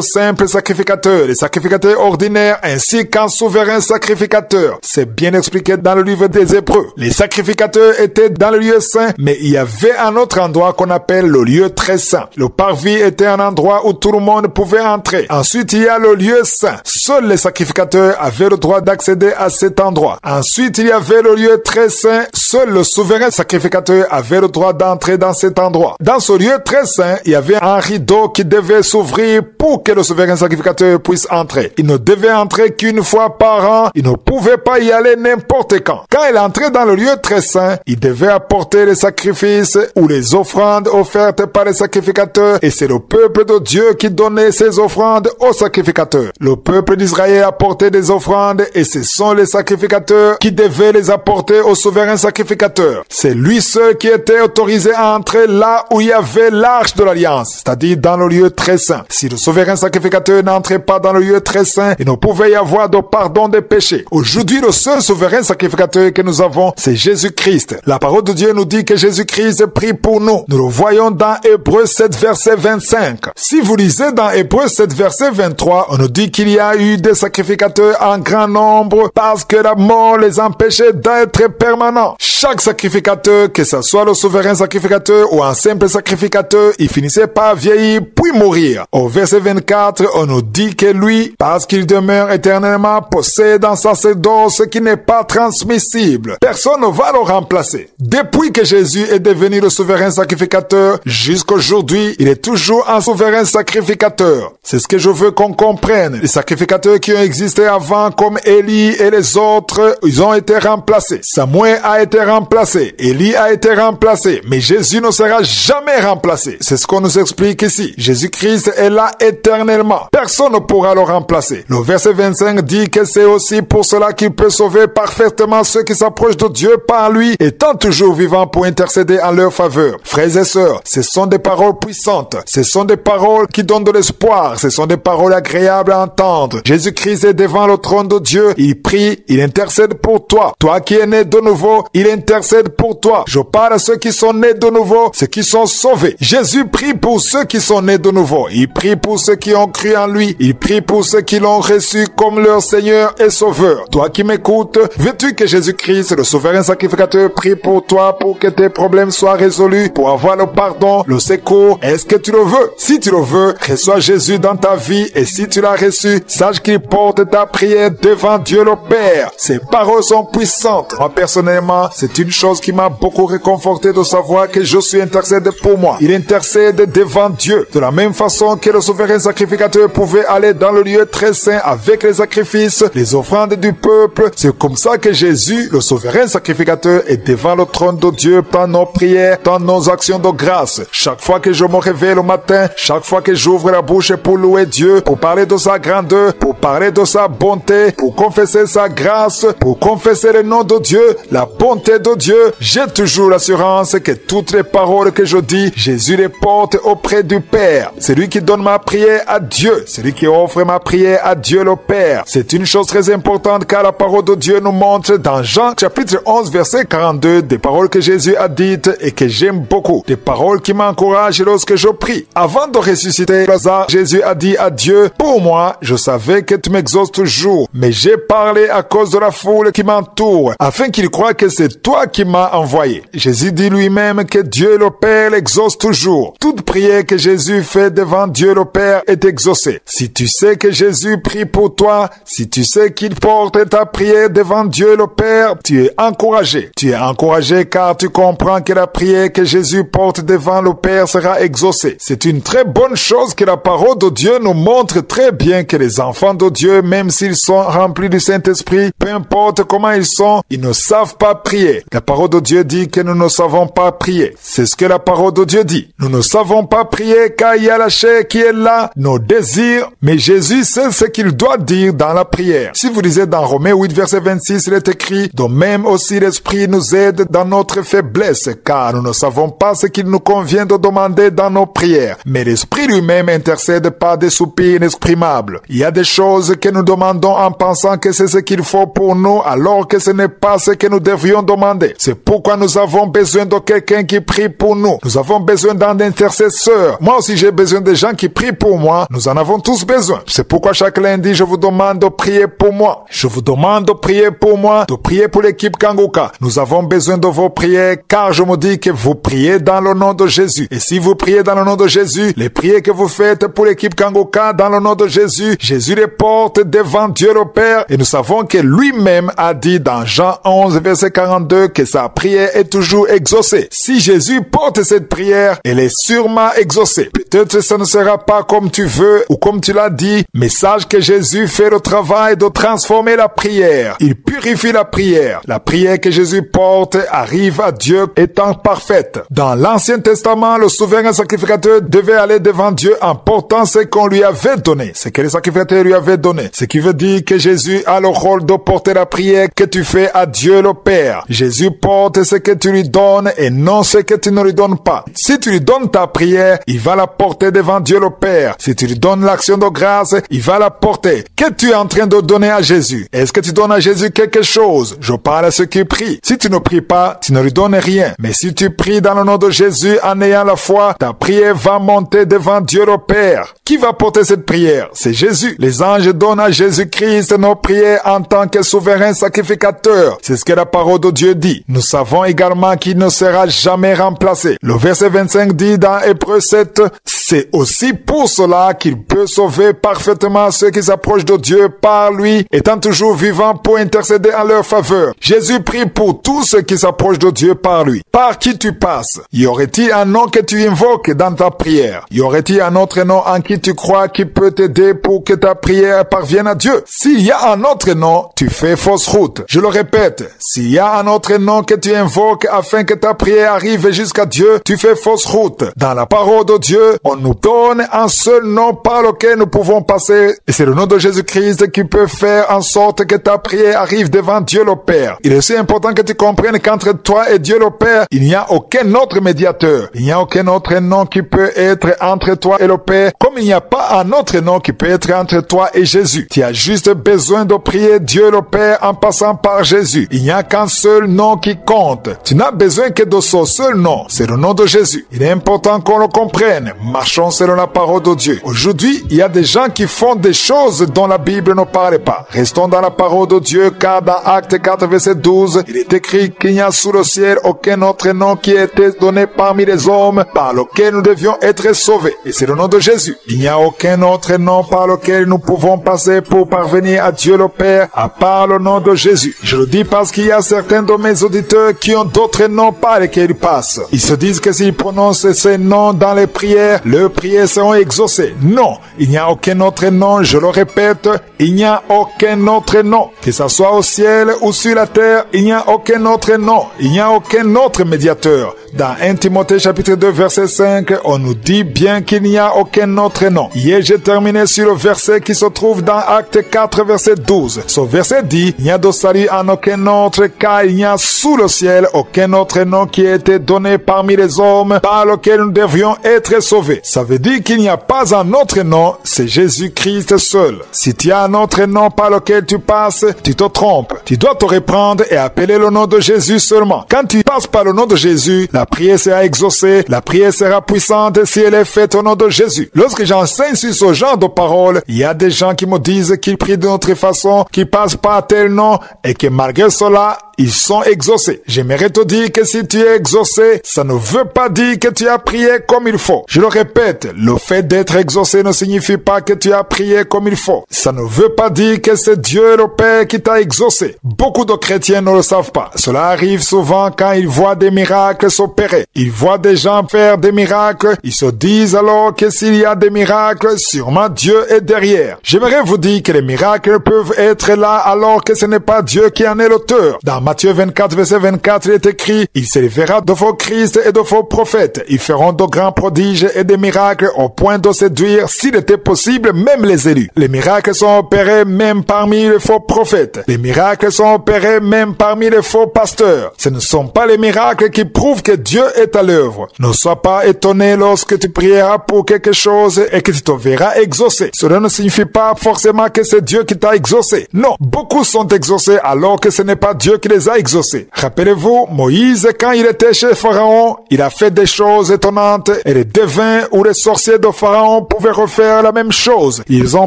simples sacrificateurs, les sacrificateurs ordinaires ainsi qu'un souverain sacrificateur. C'est bien expliqué dans le livre des Hébreux. Les sacrificateurs étaient dans le lieu saint, mais il y avait un autre endroit qu'on appelle le lieu très saint. Le parvis était un endroit où tout le monde pouvait entrer. Ensuite, il y a le lieu saint. Seuls les sacrificateurs avaient le droit d'accéder à cet endroit. Ensuite, il y avait le lieu très saint. Seul le souverain sacrificateur avait le droit d'entrer dans cet endroit. Dans ce lieu très saint, il y avait un rideau qui devait s'ouvrir pour que le souverain sacrificateur puisse entrer. Il ne devait entrer qu'une fois par an. Il ne pouvait pas y aller n'importe quand. Quand il entrait dans le lieu très saint, il devait apporter les sacrifices ou les offrandes offertes par les sacrificateurs et c'est le peuple de Dieu qui donnait ces offrandes aux sacrificateurs. Le peuple d'Israël apportait des offrandes et ce sont les sacrificateurs qui devaient les apporter au souverain sacrificateur. C'est lui seul qui était autorisé à entrer là où il y avait l'arche de l'alliance, c'est-à-dire dans le lieu très saint. Si le souverain sacrificateur n'entrait pas dans le lieu très saint, il ne pouvait y avoir de pardon des péchés. Aujourd'hui, le seul souverain sacrificateur que nous avons, c'est Jésus-Christ. La parole de Dieu nous dit que Jésus-Christ prie pour nous. Nous le voyons dans Hébreux 7, verset 25. Si vous lisez dans Hébreux 7, verset 23, on nous dit qu'il y a eu des sacrificateurs en grand nombre parce que la mort les empêchait d'être permanents. Chaque sacrificateur, que ce soit le souverain sacrificateur ou un simple sacrificateur, il finissait par vieillir puis mourir. Au verset 24, on nous dit que lui, parce qu'il demeure éternellement, possède un sacerdoce qui n'est pas transmissible. Personne ne va le remplacer. Depuis que Jésus est devenu le souverain sacrificateur, jusqu'aujourd'hui, il est toujours un souverain sacrificateur. C'est ce que je veux qu'on comprenne. Les sacrificateurs qui ont existé avant, comme Élie et les autres, ils ont été remplacés. Samuel a été remplacé. Élie a été remplacé. Mais Jésus ne sera jamais remplacé. C'est ce qu'on nous explique ici. Jésus-Christ est là éternellement. Personne ne pourra le remplacer. Le verset 25 dit que c'est aussi pour cela qu'il peut sauver parfaitement ceux qui s'approchent de Dieu par lui, étant toujours vivant pour intercéder en leur faveur. Frères et sœurs, ce sont des paroles puissantes. Ce sont des paroles qui donnent de l'espoir. Ce sont des paroles agréables à entendre. Jésus-Christ est devant le trône de Dieu. Il prie, il intercède pour toi. Toi qui es né de nouveau, il intercède pour toi. Je parle à ceux qui sont nés de nouveau, ceux qui sont sauvés. Jésus prie pour ceux qui sont nés de nouveau. Il prie pour ceux qui ont cru en lui. Il prie pour ceux qui l'ont reçu comme leur Seigneur et Sauveur. Toi qui m'écoutes, veux-tu que Jésus-Christ, le souverain sacrificateur, prie pour toi pour que tes problèmes soient résolus, pour avoir le pardon, le secours? Est-ce que tu le veux? Si tu le veux, reçois Jésus dans ta vie et si tu l'as reçu, sache qu'il porte ta prière devant Dieu le Père. Ses paroles sont puissantes. Moi, personnellement, c'est une chose qui m'a beaucoup réconforté de savoir que je suis intercède pour moi. Il intercède devant Dieu. De la même façon que le souverain sacrificateur pouvait aller dans le lieu très saint avec les sacrifices, les offrandes du peuple, c'est comme ça que Jésus, le souverain sacrificateur, est devant le trône de Dieu dans nos prières, dans nos actions de grâce. Chaque fois que je me réveille le matin, chaque fois que j'ouvre la bouche pour louer Dieu, pour parler de sa grandeur, pour parler de sa bonté, pour confesser sa grâce, pour confesser le nom de Dieu, la bonté de Dieu, j'ai toujours l'assurance que toutes les paroles que je dis, Jésus les porte auprès du Père. C'est lui qui donne ma prière à Dieu. C'est lui qui offre ma prière à Dieu le Père. C'est une chose très importante car la parole de Dieu nous montre dans Jean chapitre 11 verset 42 des paroles que Jésus a dites et que j'aime beaucoup. Des paroles qui m'encouragent lorsque je prie. Avant de ressusciter Lazare, Jésus a dit à Dieu, pour moi, je savais que tu m'exauces toujours, mais j'ai parlé à cause de la foule qui m'entoure, afin qu'il croie que c'est toi qui m'as envoyé. Jésus dit lui-même que Dieu le Père l'exauce toujours. Toute prière que Jésus fait devant Dieu le Père est exaucée. Si tu sais que Jésus prie pour toi, si tu sais qu'il porte ta prière devant Dieu le Père, tu es encouragé. Tu es encouragé car tu comprends que la prière que Jésus porte devant le Père sera exaucée. C'est une très bonne chose que la parole de Dieu nous montre très bien que les enfants de Dieu, même s'ils sont remplis du Saint-Esprit, peu importe comment ils ne savent pas prier. La parole de Dieu dit que nous ne savons pas prier. C'est ce que la parole de Dieu dit. Nous ne savons pas prier car il y a la chair qui est là, nos désirs, mais Jésus sait ce qu'il doit dire dans la prière. Si vous lisez dans Romains 8, verset 26, il est écrit, de même aussi l'Esprit nous aide dans notre faiblesse, car nous ne savons pas ce qu'il nous convient de demander dans nos prières. Mais l'Esprit lui-même intercède par des soupirs inexprimables. Il y a des choses que nous demandons en pensant que c'est ce qu'il faut pour nous, alors que ce n'est pas ce que nous devrions demander. C'est pourquoi nous avons besoin de quelqu'un qui prie pour nous. Nous avons besoin d'un intercesseur. Moi aussi, j'ai besoin de gens qui prient pour moi. Nous en avons tous besoin. C'est pourquoi chaque lundi, je vous demande de prier pour moi. Je vous demande de prier pour moi, de prier pour l'équipe Kanguka. Nous avons besoin de vos prières, car je me dis que vous priez dans le nom de Jésus. Et si vous priez dans le nom de Jésus, les prières que vous faites pour l'équipe Kanguka dans le nom de Jésus, Jésus les porte devant Dieu le Père. Et nous savons que lui-même a dit dans Jean 11, verset 42, que sa prière est toujours exaucée. Si Jésus porte cette prière, elle est sûrement exaucée. Peut-être ça ne sera pas comme tu veux ou comme tu l'as dit, mais sache que Jésus fait le travail de transformer la prière. Il purifie la prière. La prière que Jésus porte arrive à Dieu étant parfaite. Dans l'Ancien Testament, le souverain sacrificateur devait aller devant Dieu en portant ce qu'on lui avait donné, ce que les sacrificateurs lui avaient donné. Ce qui veut dire que Jésus a le rôle de porter la prière que tu fais à Dieu le Père. Jésus porte ce que tu lui donnes et non ce que tu ne lui donnes pas. Si tu lui donnes ta prière, il va la porter devant Dieu le Père. Si tu lui donnes l'action de grâce, il va la porter. Qu'est-ce que tu es en train de donner à Jésus? Est-ce que tu donnes à Jésus quelque chose? Je parle à ceux qui prient. Si tu ne pries pas, tu ne lui donnes rien. Mais si tu pries dans le nom de Jésus en ayant la foi, ta prière va monter devant Dieu le Père. Qui va porter cette prière? C'est Jésus. Les anges donnent à Jésus-Christ nos prières en tant que souverain sacrificateur. C'est ce que la parole de Dieu dit. Nous savons également qu'il ne sera jamais remplacé. Le verset 25 dit dans Hébreux 7, c'est aussi pour cela qu'il peut sauver parfaitement ceux qui s'approchent de Dieu par lui, étant toujours vivant pour intercéder en leur faveur. Jésus prie pour tous ceux qui s'approchent de Dieu par lui. Par qui tu passes? Y aurait-il un nom que tu invoques dans ta prière? Y aurait-il un autre nom en qui tu crois qui peut t'aider pour que ta prière parvienne à Dieu? S'il y a un autre nom, tu fais fausse route. Je le répète, s'il y a un autre nom que tu invoques afin que ta prière arrive jusqu'à Dieu, tu fais fausse route. Dans la parole de Dieu, on nous donne un seul nom par lequel nous pouvons passer, et c'est le nom de Jésus-Christ qui peut faire en sorte que ta prière arrive devant Dieu le Père. Il est aussi important que tu comprennes qu'entre toi et Dieu le Père, il n'y a aucun autre médiateur. Il n'y a aucun autre nom qui peut être entre toi et le Père, comme il n'y a pas un autre nom qui peut être entre toi et Jésus. Tu as juste besoin de prier Dieu le Père en passant par Jésus. Il n'y a qu'un seul nom qui compte. Tu n'as besoin que de ce seul nom. C'est le nom de Jésus. Il est important qu'on le comprenne. Marchons selon la parole de Dieu. Aujourd'hui, il y a des gens qui font des choses dont la Bible ne parle pas. Restons dans la parole de Dieu, car dans Actes 4, verset 12, il est écrit qu'il n'y a sous le ciel aucun autre nom qui ait été donné parmi les hommes par lequel nous devions être sauvés. Et c'est le nom de Jésus. Il n'y a aucun autre nom par lequel nous pouvons passer pour parvenir à Dieu le Père, à part le nom de Jésus. Je le dis parce qu'il y a certains de mes auditeurs qui ont d'autres noms par lesquels ils passent. Ils se disent que s'ils prononcent ces noms dans les prières, leurs prières seront exaucées. Non, il n'y a aucun autre nom, je le répète, il n'y a aucun autre nom. Que ce soit au ciel ou sur la terre, il n'y a aucun autre nom. Il n'y a aucun autre médiateur. Dans 1 Timothée chapitre 2 verset 5, on nous dit bien qu'il n'y a aucun autre nom. Hier, j'ai terminé sur le verset qui se trouve dans Acte 4 verset 12. Ce verset dit, il n'y a de salut en aucun autre, car il n'y a sous le ciel aucun autre nom qui a été donné parmi les hommes par lequel nous devions être sauvés. Ça veut dire qu'il n'y a pas un autre nom, c'est Jésus-Christ seul. Si tu as un autre nom par lequel tu passes, tu te trompes. Tu dois te reprendre et appeler le nom de Jésus seulement. Quand tu passes par le nom de Jésus, la prière sera exaucée, la prière sera puissante si elle est faite au nom de Jésus. Lorsque j'enseigne sur ce genre de paroles, il y a des gens qui me disent qu'ils prient d'une autre façon, qu'ils passent par tel nom et que malgré cela, ils sont exaucés. J'aimerais te dire que si tu es exaucé, ça ne veut pas dire que tu as prié comme il faut. Je le répète, le fait d'être exaucé ne signifie pas que tu as prié comme il faut. Ça ne veut pas dire que c'est Dieu le Père qui t'a exaucé. Beaucoup de chrétiens ne le savent pas. Cela arrive souvent quand ils voient des miracles s'opérer. Ils voient des gens faire des miracles. Ils se disent alors que s'il y a des miracles, sûrement Dieu est derrière. J'aimerais vous dire que les miracles peuvent être là alors que ce n'est pas Dieu qui en est l'auteur. Dans Matthieu 24, verset 24, il est écrit, « Il s'élèvera de vos Christ et de vos prophètes. Ils feront de grands prodiges et des miracles au point de séduire, s'il était possible, même les élus. » Les miracles sont opérés même parmi les faux prophètes. Les miracles sont opérés même parmi les faux pasteurs. Ce ne sont pas les miracles qui prouvent que Dieu est à l'œuvre. Ne sois pas étonné lorsque tu prieras pour quelque chose et que tu te verras exaucé. Cela ne signifie pas forcément que c'est Dieu qui t'a exaucé. Non, beaucoup sont exaucés alors que ce n'est pas Dieu qui les a exaucés. Rappelez-vous, Moïse, quand il était chez Pharaon, il a fait des choses étonnantes et les devins ou les sorciers de Pharaon pouvaient refaire la même chose. Ils ont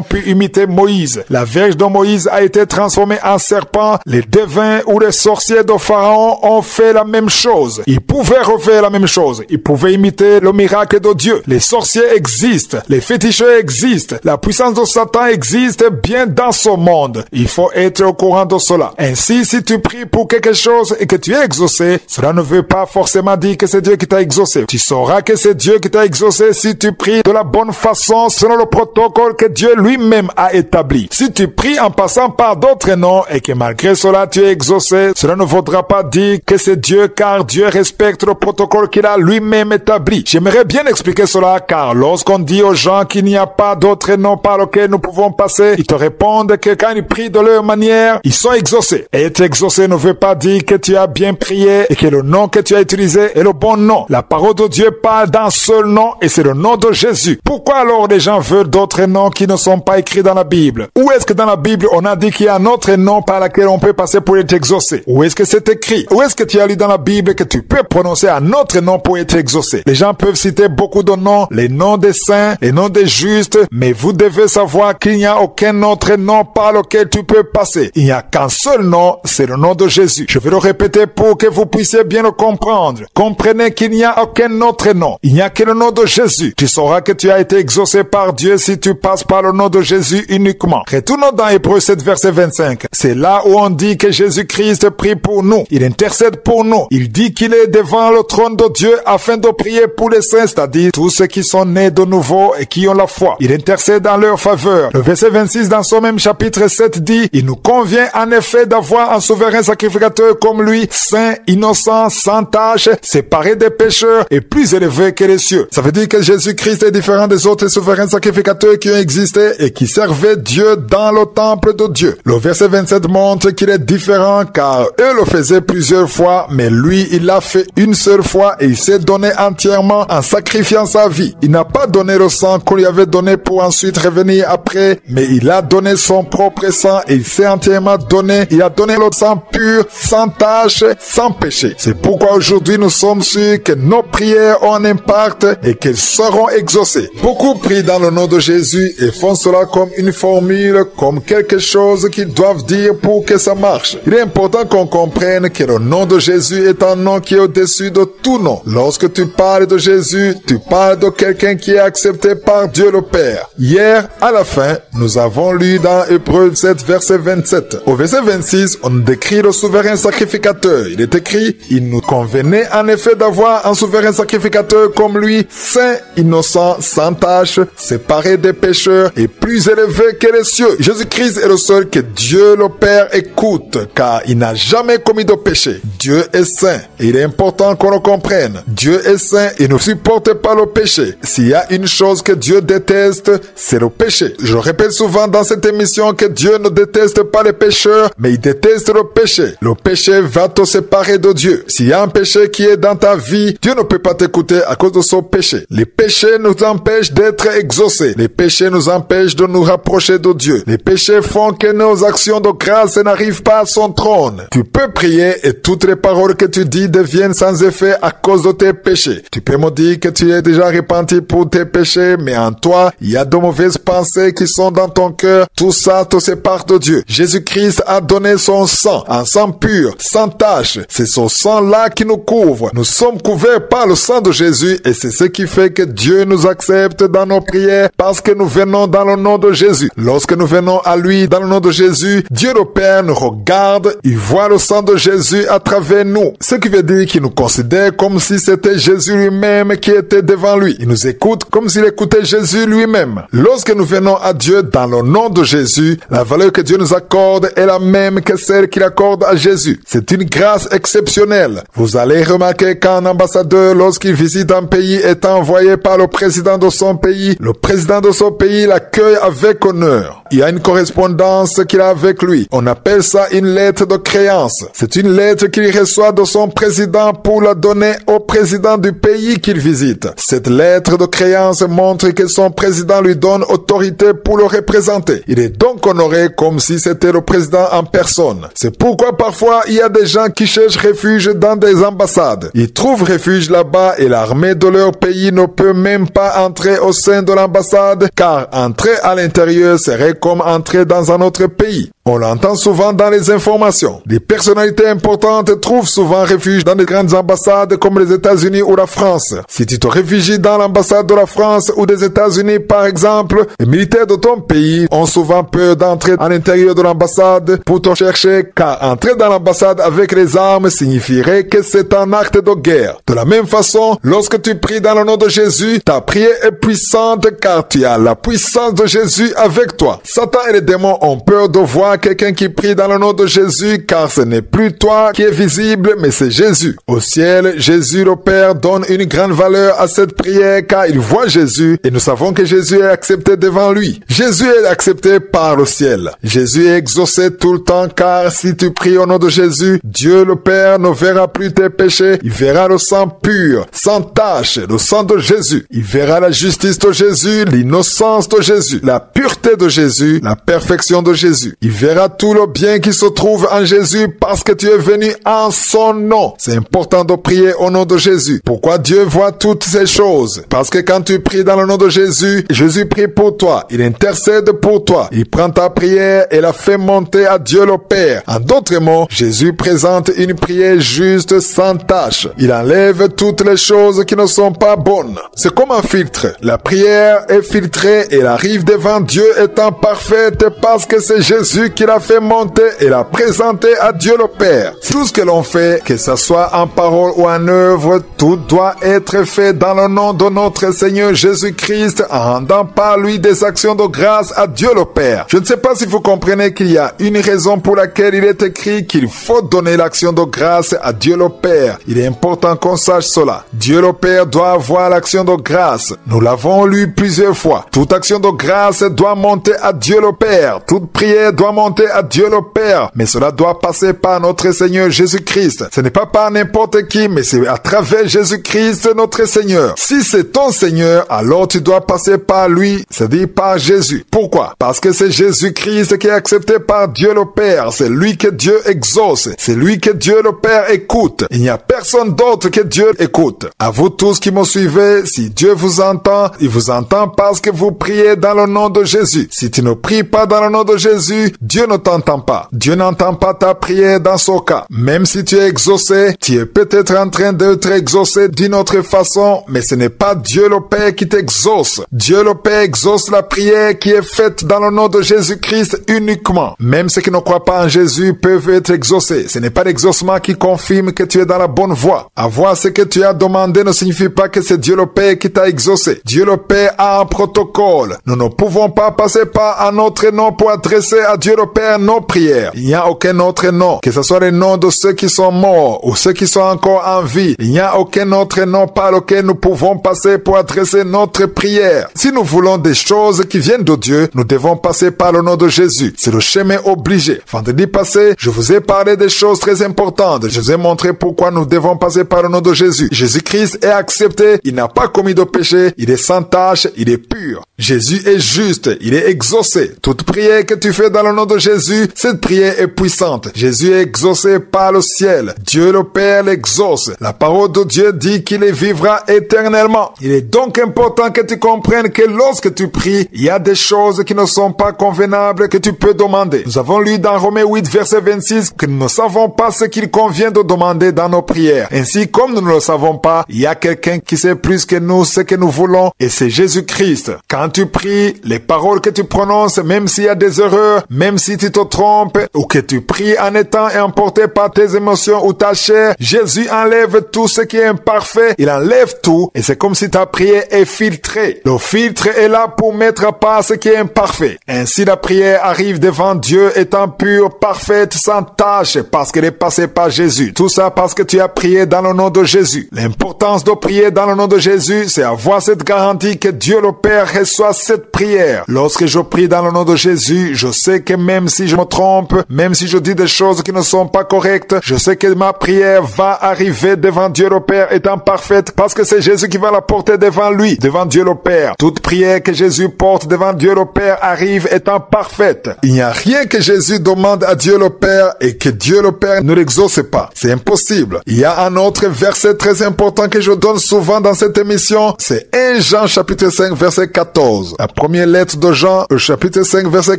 pu imiter Moïse. La verge de Moïse a été transformée en serpent. Les devins ou les sorciers de Pharaon ont fait la même chose. Ils pouvaient refaire la même chose. Ils pouvaient imiter le miracle de Dieu. Les sorciers existent. Les féticheurs existent. La puissance de Satan existe bien dans ce monde. Il faut être au courant de cela. Ainsi, si tu pries pour quelque chose et que tu es exaucé, cela ne veut pas forcément dire que c'est Dieu qui t'a exaucé. Tu sauras que c'est Dieu qui t'a exaucé si tu pries de la bonne façon selon le protocole que Dieu lui-même a établi. Si tu pries en passant par d'autres noms et que malgré cela tu es exaucé, cela ne voudra pas dire que c'est Dieu, car Dieu respecte le protocole qu'il a lui-même établi. J'aimerais bien expliquer cela, car lorsqu'on dit aux gens qu'il n'y a pas d'autres noms par lesquels nous pouvons passer, ils te répondent que quand ils prient de leur manière, ils sont exaucés. Et être exaucé ne veut pas dire que tu as bien prié et que le nom que tu as utilisé est le bon nom. La parole de Dieu parle d'un seul nom et c'est le nom de Jésus. Pourquoi alors les gens veulent d'autres noms qui ne sont pas écrits dans la Bible? Où est-ce que dans la Bible on a dit qu'il y a un autre nom par lequel on peut passer pour être exaucé? Où est-ce que c'est écrit? Où est-ce que tu as lu dans la Bible que tu peux prononcer un autre nom pour être exaucé? Les gens peuvent citer beaucoup de noms, les noms des saints, les noms des justes, mais vous devez savoir qu'il n'y a aucun autre nom par lequel tu peux passer. Il n'y a qu'un seul nom, c'est le nom de Jésus. Je vais le répéter pour que vous puissiez bien le comprendre. Comprenez qu'il n'y a aucun autre nom. Il n'y a que le nom de Jésus. Tu sauras que tu as été exaucé par Dieu si tu passes par le nom de Jésus uniquement. Retournons dans Hébreux 7, verset 25. C'est là où on dit que Jésus-Christ prie pour nous. Il intercède pour nous. Il dit qu'il est devant le trône de Dieu afin de prier pour les saints, c'est-à-dire tous ceux qui sont nés de nouveau et qui ont la foi. Il intercède en leur faveur. Le verset 26 dans ce même chapitre 7 dit, il nous convient en effet d'avoir un souverain sacrificateur comme lui, saint, innocent, sans tache, séparé des pécheurs et plus élevé que les cieux. Ça veut dire que Jésus-Christ est différent des autres souverains sacrificateurs qui ont existé et qui servaient Dieu dans le temple de Dieu. Le verset 27 montre qu'il est différent car eux le faisaient plusieurs fois, mais lui, il l'a fait une seule fois et il s'est donné entièrement en sacrifiant sa vie. Il n'a pas donné le sang qu'on lui avait donné pour ensuite revenir après, mais il a donné son propre sang et il s'est entièrement donné. Il a donné le sang pur, sans tache, sans péché. C'est pourquoi aujourd'hui nous sommes sûrs que nos prières ont un impact et qu'elles seront exaucées. Beaucoup prient dans le nom de Jésus et font cela comme une formule, comme quelque chose qu'ils doivent dire pour que ça marche. Il est important qu'on comprenne que le nom de Jésus est un nom qui est au-dessus de tout nom. Lorsque tu parles de Jésus, tu parles de quelqu'un qui est accepté par Dieu le Père. Hier, à la fin, nous avons lu dans Hébreux 7, verset 27. Au verset 26, on décrit le souverain sacrificateur. Il est écrit, il nous convenait en effet d'avoir un souverain sacrificateur comme lui, saint, innocent, sans tache, séparé des pécheurs et plus élevé que les cieux. Jésus-Christ est le seul que Dieu le Père écoute, car il n'a jamais commis de péché. Dieu est saint et il est important qu'on le comprenne. Dieu est saint et ne supporte pas le péché. S'il y a une chose que Dieu déteste, c'est le péché. Je répète souvent dans cette émission que Dieu ne déteste pas les pécheurs, mais il déteste le péché. Le péché va te séparer de Dieu. S'il y a un péché qui est dans ta vie, Dieu ne peut pas t'écouter à cause de son péché. Les péchés nous empêchent d'être exaucés. Les péchés nous empêchent de nous rapprocher de Dieu. Les péchés font que nos actions de grâce n'arrivent pas à son trône. Tu peux prier et toutes les paroles que tu dis deviennent sans effet à cause de tes péchés. Tu peux me dire que tu es déjà repenti pour tes péchés, mais en toi, il y a de mauvaises pensées qui sont dans ton cœur. Tout ça te sépare de Dieu. Jésus-Christ a donné son sang, un sang pur, sans tache. C'est ce sang-là qui nous couvre. Nous sommes couverts par le sang de Jésus et c'est ce qui fait que Dieu nous accepte dans nos prières parce que nous venons dans le nom de Jésus. Lorsque nous venons à lui dans le nom de Jésus, Dieu le Père nous regarde, il voit le sang de Jésus à travers nous. Ce qui veut dire qu'il nous considère comme si c'était Jésus lui-même qui était devant lui. Il nous écoute comme s'il écoutait Jésus lui-même. Lorsque nous venons à Dieu dans le nom de Jésus, la valeur que Dieu nous accorde est la même que celle qu'il accorde à Jésus. C'est une grâce exceptionnelle. Vous allez remarquer qu'un ambassadeur, lorsqu'il visite un pays, est envoyé par le président de son pays. Le président de son pays l'accueille avec honneur. Il y a une correspondance qu'il a avec lui. On appelle ça une lettre de créance. C'est une lettre qu'il reçoit de son président pour la donner au président du pays qu'il visite. Cette lettre de créance montre que son président lui donne autorité pour le représenter. Il est donc honoré comme si c'était le président en personne. C'est pourquoi parfois il y a des gens qui cherchent refuge dans des ambassades. Ils trouvent refuge là-bas et l'armée de leur pays ne peut même pas entrer au sein de l'ambassade car entrer à l'intérieur serait comme entrer dans un autre pays. On l'entend souvent dans les informations. Des personnalités importantes trouvent souvent refuge dans des grandes ambassades comme les États-Unis ou la France. Si tu te réfugies dans l'ambassade de la France ou des États-Unis par exemple, les militaires de ton pays ont souvent peur d'entrer à l'intérieur de l'ambassade pour te chercher car entrer dans l'ambassade avec les armes signifierait que c'est un acte de guerre. De la même façon, lorsque tu pries dans le nom de Jésus, ta prière est puissante car tu as la puissance de Jésus avec toi. Satan et les démons ont peur de voir quelqu'un qui prie dans le nom de Jésus car ce n'est plus toi qui es visible mais c'est Jésus. Au ciel, Jésus le Père donne une grande valeur à cette prière car il voit Jésus et nous savons que Jésus est accepté devant lui. Jésus est accepté par le ciel. Jésus est exaucé tout le temps car si tu pries au nom de Jésus, Dieu le Père ne verra plus tes péchés. Il verra le sang pur, sans tache, le sang de Jésus. Il verra la justice de Jésus, l'innocence de Jésus, la pureté de Jésus, la perfection de Jésus. Il verra tout le bien qui se trouve en Jésus parce que tu es venu en son nom. C'est important de prier au nom de Jésus. Pourquoi Dieu voit toutes ces choses? Parce que quand tu pries dans le nom de Jésus, Jésus prie pour toi. Il intercède pour toi. Il prend ta prière et la fait monter à Dieu le Père. En d'autres mots, Jésus présente une prière juste sans tâche. Il enlève toutes les choses qui ne sont pas bonnes. C'est comme un filtre. La prière est filtrée et elle arrive devant Dieu étant parfaite parce que c'est Jésus qui l'a fait monter et l'a présenté à Dieu le Père. Tout ce que l'on fait, que ce soit en parole ou en œuvre, tout doit être fait dans le nom de notre Seigneur Jésus-Christ en rendant par lui des actions de grâce à Dieu le Père. Je ne sais pas si vous comprenez qu'il y a une raison pour laquelle il est écrit qu'il faut donner l'action de grâce à Dieu le Père. Il est important qu'on sache cela. Dieu le Père doit avoir l'action de grâce. Nous l'avons lu plusieurs fois. Toute action de grâce doit monter à Dieu le Père. Toute prière doit monter à Dieu le Père. Mais cela doit passer par notre Seigneur Jésus-Christ. Ce n'est pas par n'importe qui, mais c'est à travers Jésus-Christ notre Seigneur. Si c'est ton Seigneur, alors tu dois passer par lui, c'est-à-dire par Jésus. Pourquoi? Parce que c'est Jésus-Christ qui est accepté par Dieu le Père. C'est lui que Dieu exauce. C'est lui que Dieu le Père écoute. Il n'y a personne d'autre que Dieu écoute. À vous tous qui me suivez, si Dieu vous entend, il vous entend parce que vous priez dans le nom de Jésus. Si tu ne pries pas dans le nom de Jésus, Dieu ne t'entend pas. Dieu n'entend pas ta prière dans ce cas. Même si tu es exaucé, tu es peut-être en train d'être exaucé d'une autre façon, mais ce n'est pas Dieu le Père qui t'exauce. Dieu le Père exauce la prière qui est faite dans le nom de Jésus-Christ uniquement. Même ceux qui ne croient pas en Jésus peuvent être exaucés. Ce n'est pas l'exaucement qui confirme que tu es dans la bonne voie. Avoir ce que tu as demandé ne signifie pas que c'est Dieu le Père qui t'a exaucé. Dieu le Père a un protocole. Nous ne pouvons pas passer par un autre nom pour adresser à Dieu le le Père nos prières. Il n'y a aucun autre nom, que ce soit le nom de ceux qui sont morts ou ceux qui sont encore en vie. Il n'y a aucun autre nom par lequel nous pouvons passer pour adresser notre prière. Si nous voulons des choses qui viennent de Dieu, nous devons passer par le nom de Jésus. C'est le chemin obligé. Vendredi passé, je vous ai parlé des choses très importantes. Je vous ai montré pourquoi nous devons passer par le nom de Jésus. Jésus-Christ est accepté. Il n'a pas commis de péché. Il est sans tache. Il est pur. Jésus est juste. Il est exaucé. Toute prière que tu fais dans le nom de Jésus, cette prière est puissante. Jésus est exaucé par le ciel. Dieu le Père l'exauce. La parole de Dieu dit qu'il vivra éternellement. Il est donc important que tu comprennes que lorsque tu pries, il y a des choses qui ne sont pas convenables que tu peux demander. Nous avons lu dans Romains 8, verset 26, que nous ne savons pas ce qu'il convient de demander dans nos prières. Ainsi, comme nous ne le savons pas, il y a quelqu'un qui sait plus que nous ce que nous voulons, et c'est Jésus-Christ. Quand tu pries, les paroles que tu prononces, même s'il y a des erreurs, même si tu te trompes, ou que tu pries en étant emporté par tes émotions ou ta chair, Jésus enlève tout ce qui est imparfait. Il enlève tout, et c'est comme si ta prière est filtrée. Le filtre est là pour mettre à part ce qui est imparfait. Ainsi, la prière arrive devant Dieu étant pure, parfaite, sans tâche, parce qu'elle est passée par Jésus. Tout ça parce que tu as prié dans le nom de Jésus. L'importance de prier dans le nom de Jésus, c'est avoir cette garantie que Dieu le Père reçoit cette prière. Lorsque je prie dans le nom de Jésus, je sais que même si je me trompe, même si je dis des choses qui ne sont pas correctes, je sais que ma prière va arriver devant Dieu le Père étant parfaite, parce que c'est Jésus qui va la porter devant lui, devant Dieu le Père. Toute prière que Jésus porte devant Dieu le Père arrive étant parfaite. Il n'y a rien que Jésus demande à Dieu le Père et que Dieu le Père ne l'exauce pas. C'est impossible. Il y a un autre verset très important que je donne souvent dans cette émission. C'est 1 Jean chapitre 5 verset 14. La première lettre de Jean au chapitre 5 verset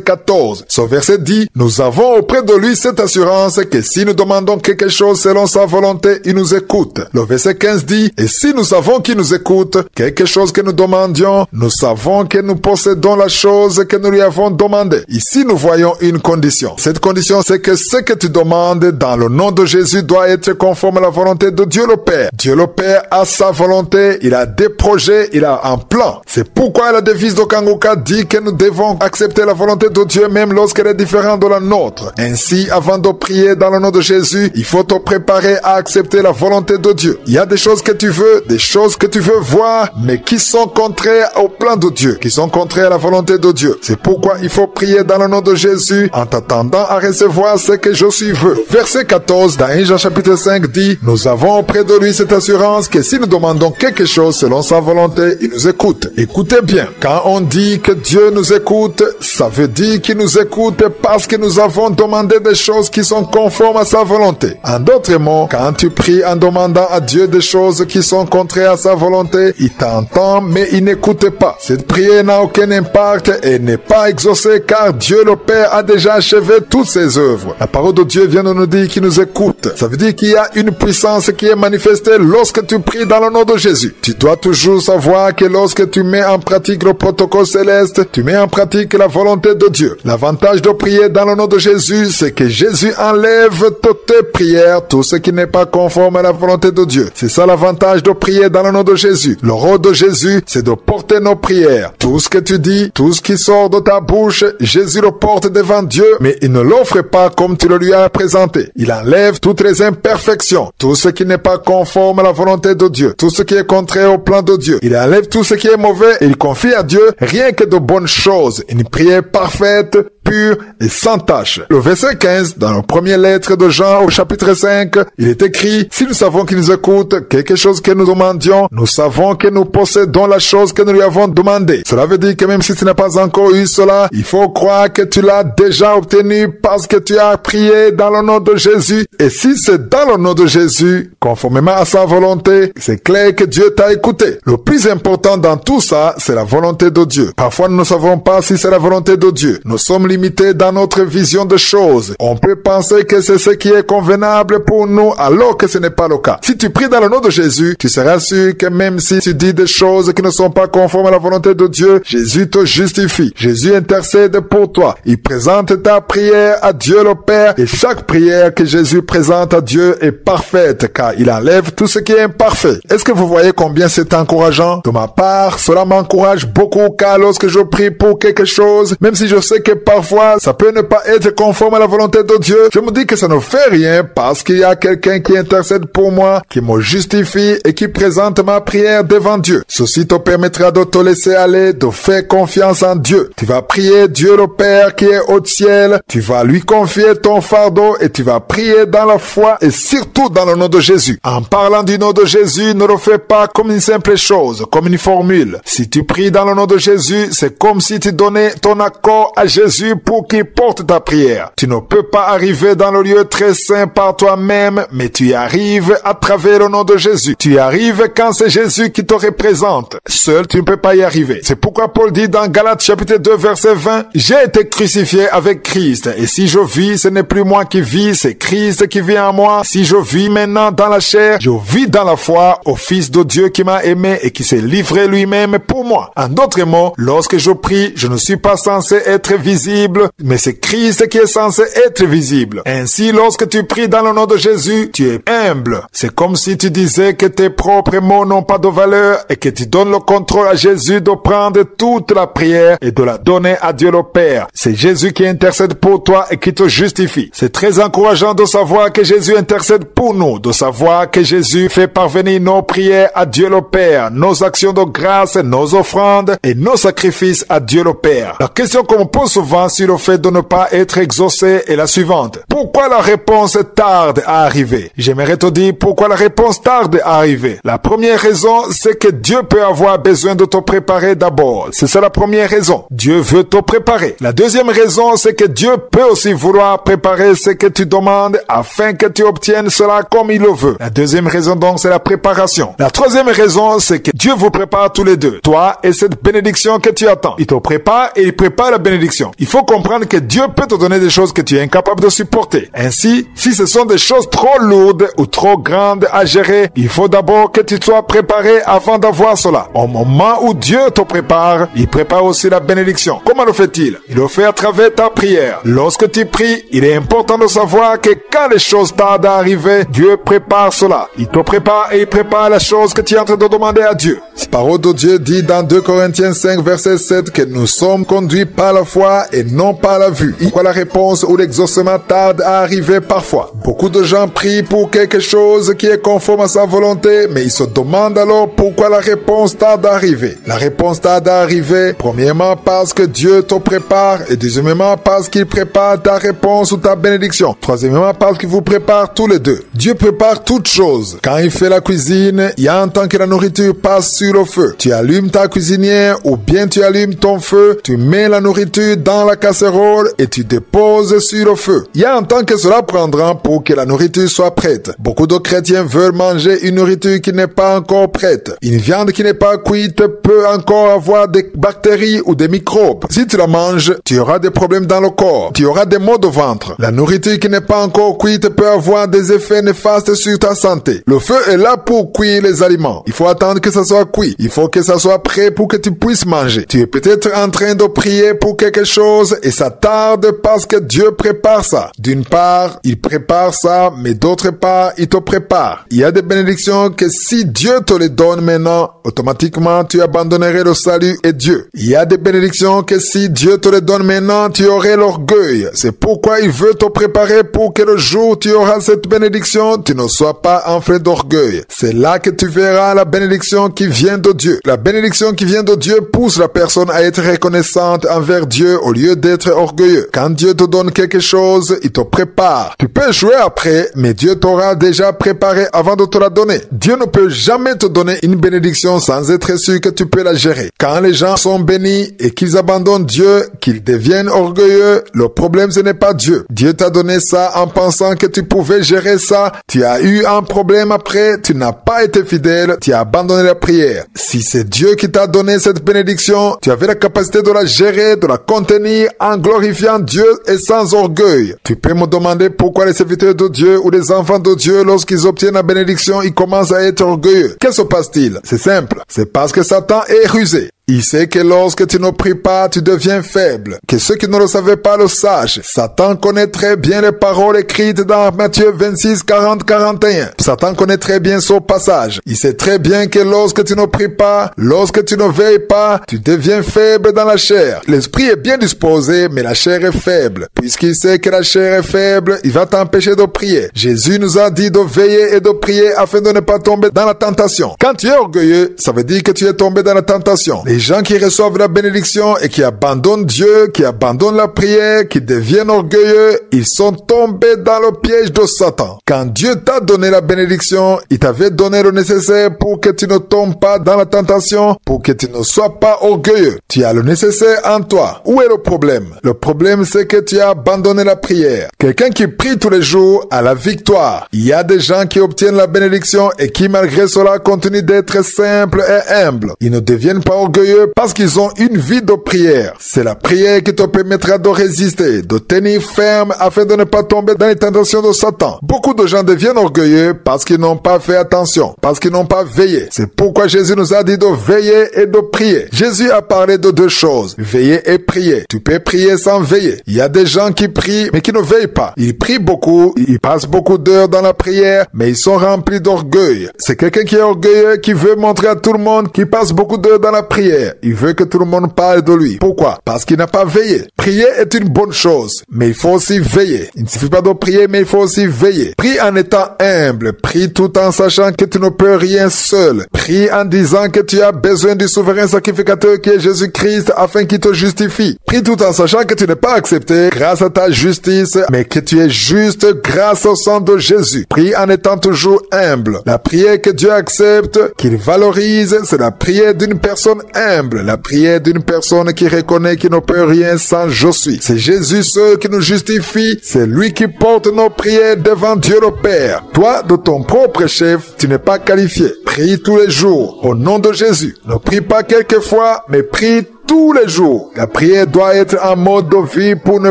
14. Ce verset dit: nous avons auprès de lui cette assurance que si nous demandons quelque chose selon sa volonté, il nous écoute. Le verset 15 dit: et si nous savons qu'il nous écoute, quelque chose que nous demandions, nous savons que nous possédons la chose que nous lui avons demandé. Ici, nous voyons une condition. Cette condition, c'est que ce que tu demandes dans le nom de Jésus doit être conforme à la volonté de Dieu le Père. Dieu le Père a sa volonté, il a des projets, il a un plan. C'est pourquoi la devise de Kanguka dit que nous devons accepter la volonté de Dieu même lorsqu'elle est différente de la nôtre. Ainsi, avant de prier dans le nom de Jésus, il faut te préparer à accepter la volonté de Dieu. Il y a des choses que tu veux, des choses que tu veux voir, mais qui sont contraires au plan de Dieu, qui sont contraires à la volonté de Dieu. C'est pourquoi il faut prier dans le nom de Jésus en t'attendant à recevoir ce que Jésus veut. Verset 14 dans 1 Jean chapitre 5 dit: nous avons auprès de lui cette assurance que si nous demandons quelque chose selon sa volonté, il nous écoute. Écoutez bien, quand on dit que Dieu nous écoute, ça veut dire qu'il nous écoute parce que nous avons demandé des choses qui sont conformes à sa volonté. En d'autres mots, quand tu pries en demandant à Dieu des choses qui sont contraires à sa volonté, il t'entend mais il n'écoute pas. Cette prière n'a aucun impact et n'est pas exaucée car Dieu le Père a déjà achevé toutes ses œuvres. La parole de Dieu vient de nous dire qu'il nous écoute. Ça veut dire qu'il y a une puissance qui est manifestée lorsque tu pries dans le nom de Jésus. Tu dois toujours savoir que lorsque tu mets en pratique le protocole céleste, tu mets en pratique la volonté de Dieu. L'avantage de prier dans le nom de Jésus, c'est que Jésus enlève toutes tes prières, tout ce qui n'est pas conforme à la volonté de Dieu. C'est ça l'avantage de prier dans le nom de Jésus. Le rôle de Jésus, c'est de porter nos prières. Tout ce que tu dis, tout ce qui sort de ta bouche, Jésus le porte devant Dieu, mais il ne l'offre pas comme tu le lui as présenté. Il enlève toutes les imperfections, tout ce qui n'est pas conforme à la volonté de Dieu, tout ce qui est contraire au plan de Dieu. Il enlève tout ce qui est mauvais et il confie à Dieu rien que de bonnes choses. Une prière parfaite, pure et sans tache. Le verset 15, dans la première lettre de Jean au chapitre 5, il est écrit: si nous savons qu'il nous écoute, quelque chose que nous demandions, nous savons que nous possédons la chose que nous lui avons demandé. Cela veut dire que même si tu n'as pas encore eu cela, il faut croire que tu l'as déjà obtenu parce que tu as prié dans le nom de Jésus. Et si c'est dans le nom de Jésus, conformément à sa volonté, c'est clair que Dieu t'a écouté. Le plus important dans tout ça, c'est la volonté de Dieu. Parfois, nous ne savons pas si c'est la volonté de Dieu. Nous sommes limités dans notre vision de choses. On peut penser que c'est ce qui est convenable pour nous, alors que ce n'est pas le cas. Si tu pries dans le nom de Jésus, tu seras sûr que même si tu dis des choses qui ne sont pas conformes à la volonté de Dieu, Jésus te justifie. Jésus intercède pour toi. Il présente ta prière à Dieu le Père et chaque prière que Jésus présente à Dieu est parfaite car il enlève tout ce qui est imparfait. Est-ce que vous voyez combien c'est encourageant? De ma part, cela m'encourage beaucoup car lorsque je prie pour quelque chose, même si je sais que parfois parfois, ça peut ne pas être conforme à la volonté de Dieu. Je me dis que ça ne fait rien parce qu'il y a quelqu'un qui intercède pour moi, qui me justifie et qui présente ma prière devant Dieu. Ceci te permettra de te laisser aller, de faire confiance en Dieu. Tu vas prier Dieu le Père qui est au ciel. Tu vas lui confier ton fardeau et tu vas prier dans la foi et surtout dans le nom de Jésus. En parlant du nom de Jésus, ne le fais pas comme une simple chose, comme une formule. Si tu pries dans le nom de Jésus, c'est comme si tu donnais ton accord à Jésus pour qu'il porte ta prière. Tu ne peux pas arriver dans le lieu très saint par toi-même, mais tu y arrives à travers le nom de Jésus. Tu y arrives quand c'est Jésus qui te représente. Seul, tu ne peux pas y arriver. C'est pourquoi Paul dit dans Galates chapitre 2 verset 20, « J'ai été crucifié avec Christ, et si je vis, ce n'est plus moi qui vis, c'est Christ qui vit en moi. Si je vis maintenant dans la chair, je vis dans la foi au Fils de Dieu qui m'a aimé et qui s'est livré lui-même pour moi. » En d'autres mots, lorsque je prie, je ne suis pas censé être visible, mais c'est Christ qui est censé être visible. Ainsi, lorsque tu pries dans le nom de Jésus, tu es humble. C'est comme si tu disais que tes propres mots n'ont pas de valeur et que tu donnes le contrôle à Jésus de prendre toute la prière et de la donner à Dieu le Père. C'est Jésus qui intercède pour toi et qui te justifie. C'est très encourageant de savoir que Jésus intercède pour nous, de savoir que Jésus fait parvenir nos prières à Dieu le Père, nos actions de grâce, nos offrandes et nos sacrifices à Dieu le Père. La question qu'on me pose souvent sur le fait de ne pas être exaucé est la suivante. Pourquoi la réponse tarde à arriver? J'aimerais te dire pourquoi la réponse tarde à arriver. La première raison, c'est que Dieu peut avoir besoin de te préparer d'abord. C'est ça la première raison. Dieu veut te préparer. La deuxième raison, c'est que Dieu peut aussi vouloir préparer ce que tu demandes afin que tu obtiennes cela comme il le veut. La deuxième raison donc, c'est la préparation. La troisième raison, c'est que Dieu vous prépare tous les deux. Toi et cette bénédiction que tu attends. Il te prépare et il prépare la bénédiction. Il faut comprendre que Dieu peut te donner des choses que tu es incapable de supporter. Ainsi, si ce sont des choses trop lourdes ou trop grandes à gérer, il faut d'abord que tu sois préparé avant d'avoir cela. Au moment où Dieu te prépare, il prépare aussi la bénédiction. Comment le fait-il? Il le fait à travers ta prière. Lorsque tu pries, il est important de savoir que quand les choses tardent à arriver, Dieu prépare cela. Il te prépare et il prépare la chose que tu es en train de demander à Dieu. La parole de Dieu dit dans 2 Corinthiens 5 verset 7 que nous sommes conduits par la foi et non par la vue. Pourquoi la réponse ou l'exaucement tarde à arriver parfois? Beaucoup de gens prient pour quelque chose qui est conforme à sa volonté, mais ils se demandent alors pourquoi la réponse tarde à arriver. La réponse tarde à arriver, premièrement parce que Dieu te prépare, et deuxièmement parce qu'il prépare ta réponse ou ta bénédiction. Troisièmement parce qu'il vous prépare tous les deux. Dieu prépare toutes choses. Quand il fait la cuisine, il y a un temps que la nourriture passe sur le feu. Tu allumes ta cuisinière ou bien tu allumes ton feu, tu mets la nourriture dans la casserole et tu déposes sur le feu. Il y a un temps que cela prendra pour que la nourriture soit prête. Beaucoup de chrétiens veulent manger une nourriture qui n'est pas encore prête. Une viande qui n'est pas cuite peut encore avoir des bactéries ou des microbes. Si tu la manges, tu auras des problèmes dans le corps. Tu auras des maux de ventre. La nourriture qui n'est pas encore cuite peut avoir des effets néfastes sur ta santé. Le feu est là pour cuire les aliments. Il faut attendre que ça soit cuit. Il faut que ça soit prêt pour que tu puisses manger. Tu es peut-être en train de prier pour quelque chose et ça tarde parce que Dieu prépare ça. D'une part, il prépare ça, mais d'autre part, il te prépare. Il y a des bénédictions que si Dieu te les donne maintenant, automatiquement, tu abandonnerais le salut et Dieu. Il y a des bénédictions que si Dieu te les donne maintenant, tu aurais l'orgueil. C'est pourquoi il veut te préparer pour que le jour où tu auras cette bénédiction, tu ne sois pas enflé d'orgueil. C'est là que tu verras la bénédiction qui vient de Dieu. La bénédiction qui vient de Dieu pousse la personne à être reconnaissante envers Dieu au lieu d'être orgueilleux. Quand Dieu te donne quelque chose, il te prépare. Tu peux échouer après, mais Dieu t'aura déjà préparé avant de te la donner. Dieu ne peut jamais te donner une bénédiction sans être sûr que tu peux la gérer. Quand les gens sont bénis et qu'ils abandonnent Dieu, qu'ils deviennent orgueilleux, le problème ce n'est pas Dieu. Dieu t'a donné ça en pensant que tu pouvais gérer ça. Tu as eu un problème après, tu n'as pas été fidèle, tu as abandonné la prière. Si c'est Dieu qui t'a donné cette bénédiction, tu avais la capacité de la gérer, de la contenir en glorifiant Dieu et sans orgueil. Tu peux me demander pourquoi les serviteurs de Dieu ou les enfants de Dieu, lorsqu'ils obtiennent la bénédiction, ils commencent à être orgueilleux. Qu'est-ce qui se passe-t-il? C'est simple. C'est parce que Satan est rusé. Il sait que lorsque tu ne pries pas, tu deviens faible. Que ceux qui ne le savaient pas le sachent. Satan connaît très bien les paroles écrites dans Matthieu 26, 40, 41. Satan connaît très bien ce passage. Il sait très bien que lorsque tu ne pries pas, lorsque tu ne veilles pas, tu deviens faible dans la chair. L'esprit est bien disposé, mais la chair est faible. Puisqu'il sait que la chair est faible, il va t'empêcher de prier. Jésus nous a dit de veiller et de prier afin de ne pas tomber dans la tentation. Quand tu es orgueilleux, ça veut dire que tu es tombé dans la tentation. Les gens qui reçoivent la bénédiction et qui abandonnent Dieu, qui abandonnent la prière, qui deviennent orgueilleux, ils sont tombés dans le piège de Satan. Quand Dieu t'a donné la bénédiction, il t'avait donné le nécessaire pour que tu ne tombes pas dans la tentation, pour que tu ne sois pas orgueilleux. Tu as le nécessaire en toi. Où est le problème? Le problème, c'est que tu as abandonné la prière. Quelqu'un qui prie tous les jours a la victoire. Il y a des gens qui obtiennent la bénédiction et qui, malgré cela, continuent d'être simples et humbles. Ils ne deviennent pas orgueilleux parce qu'ils ont une vie de prière. C'est la prière qui te permettra de résister, de tenir ferme afin de ne pas tomber dans les tentations de Satan. Beaucoup de gens deviennent orgueilleux parce qu'ils n'ont pas fait attention, parce qu'ils n'ont pas veillé. C'est pourquoi Jésus nous a dit de veiller et de prier. Jésus a parlé de deux choses, veiller et prier. Tu peux prier sans veiller. Il y a des gens qui prient mais qui ne veillent pas. Ils prient beaucoup, ils passent beaucoup d'heures dans la prière, mais ils sont remplis d'orgueil. C'est quelqu'un qui est orgueilleux, qui veut montrer à tout le monde qu'il passe beaucoup d'heures dans la prière. Il veut que tout le monde parle de lui. Pourquoi? Parce qu'il n'a pas veillé. Prier est une bonne chose, mais il faut aussi veiller. Il ne suffit pas de prier, mais il faut aussi veiller. Prie en étant humble. Prie tout en sachant que tu ne peux rien seul. Prie en disant que tu as besoin du souverain sacrificateur qui est Jésus-Christ afin qu'il te justifie. Prie tout en sachant que tu n'es pas accepté grâce à ta justice, mais que tu es juste grâce au sang de Jésus. Prie en étant toujours humble. La prière que Dieu accepte, qu'il valorise, c'est la prière d'une personne humble, la prière d'une personne qui reconnaît qu'il ne peut rien sans je suis. C'est Jésus seul qui nous justifie, c'est lui qui porte nos prières devant Dieu le Père. Toi, de ton propre chef, tu n'es pas qualifié. Prie tous les jours, au nom de Jésus. Ne prie pas quelquefois, mais prie tous les jours. La prière doit être un mode de vie pour ne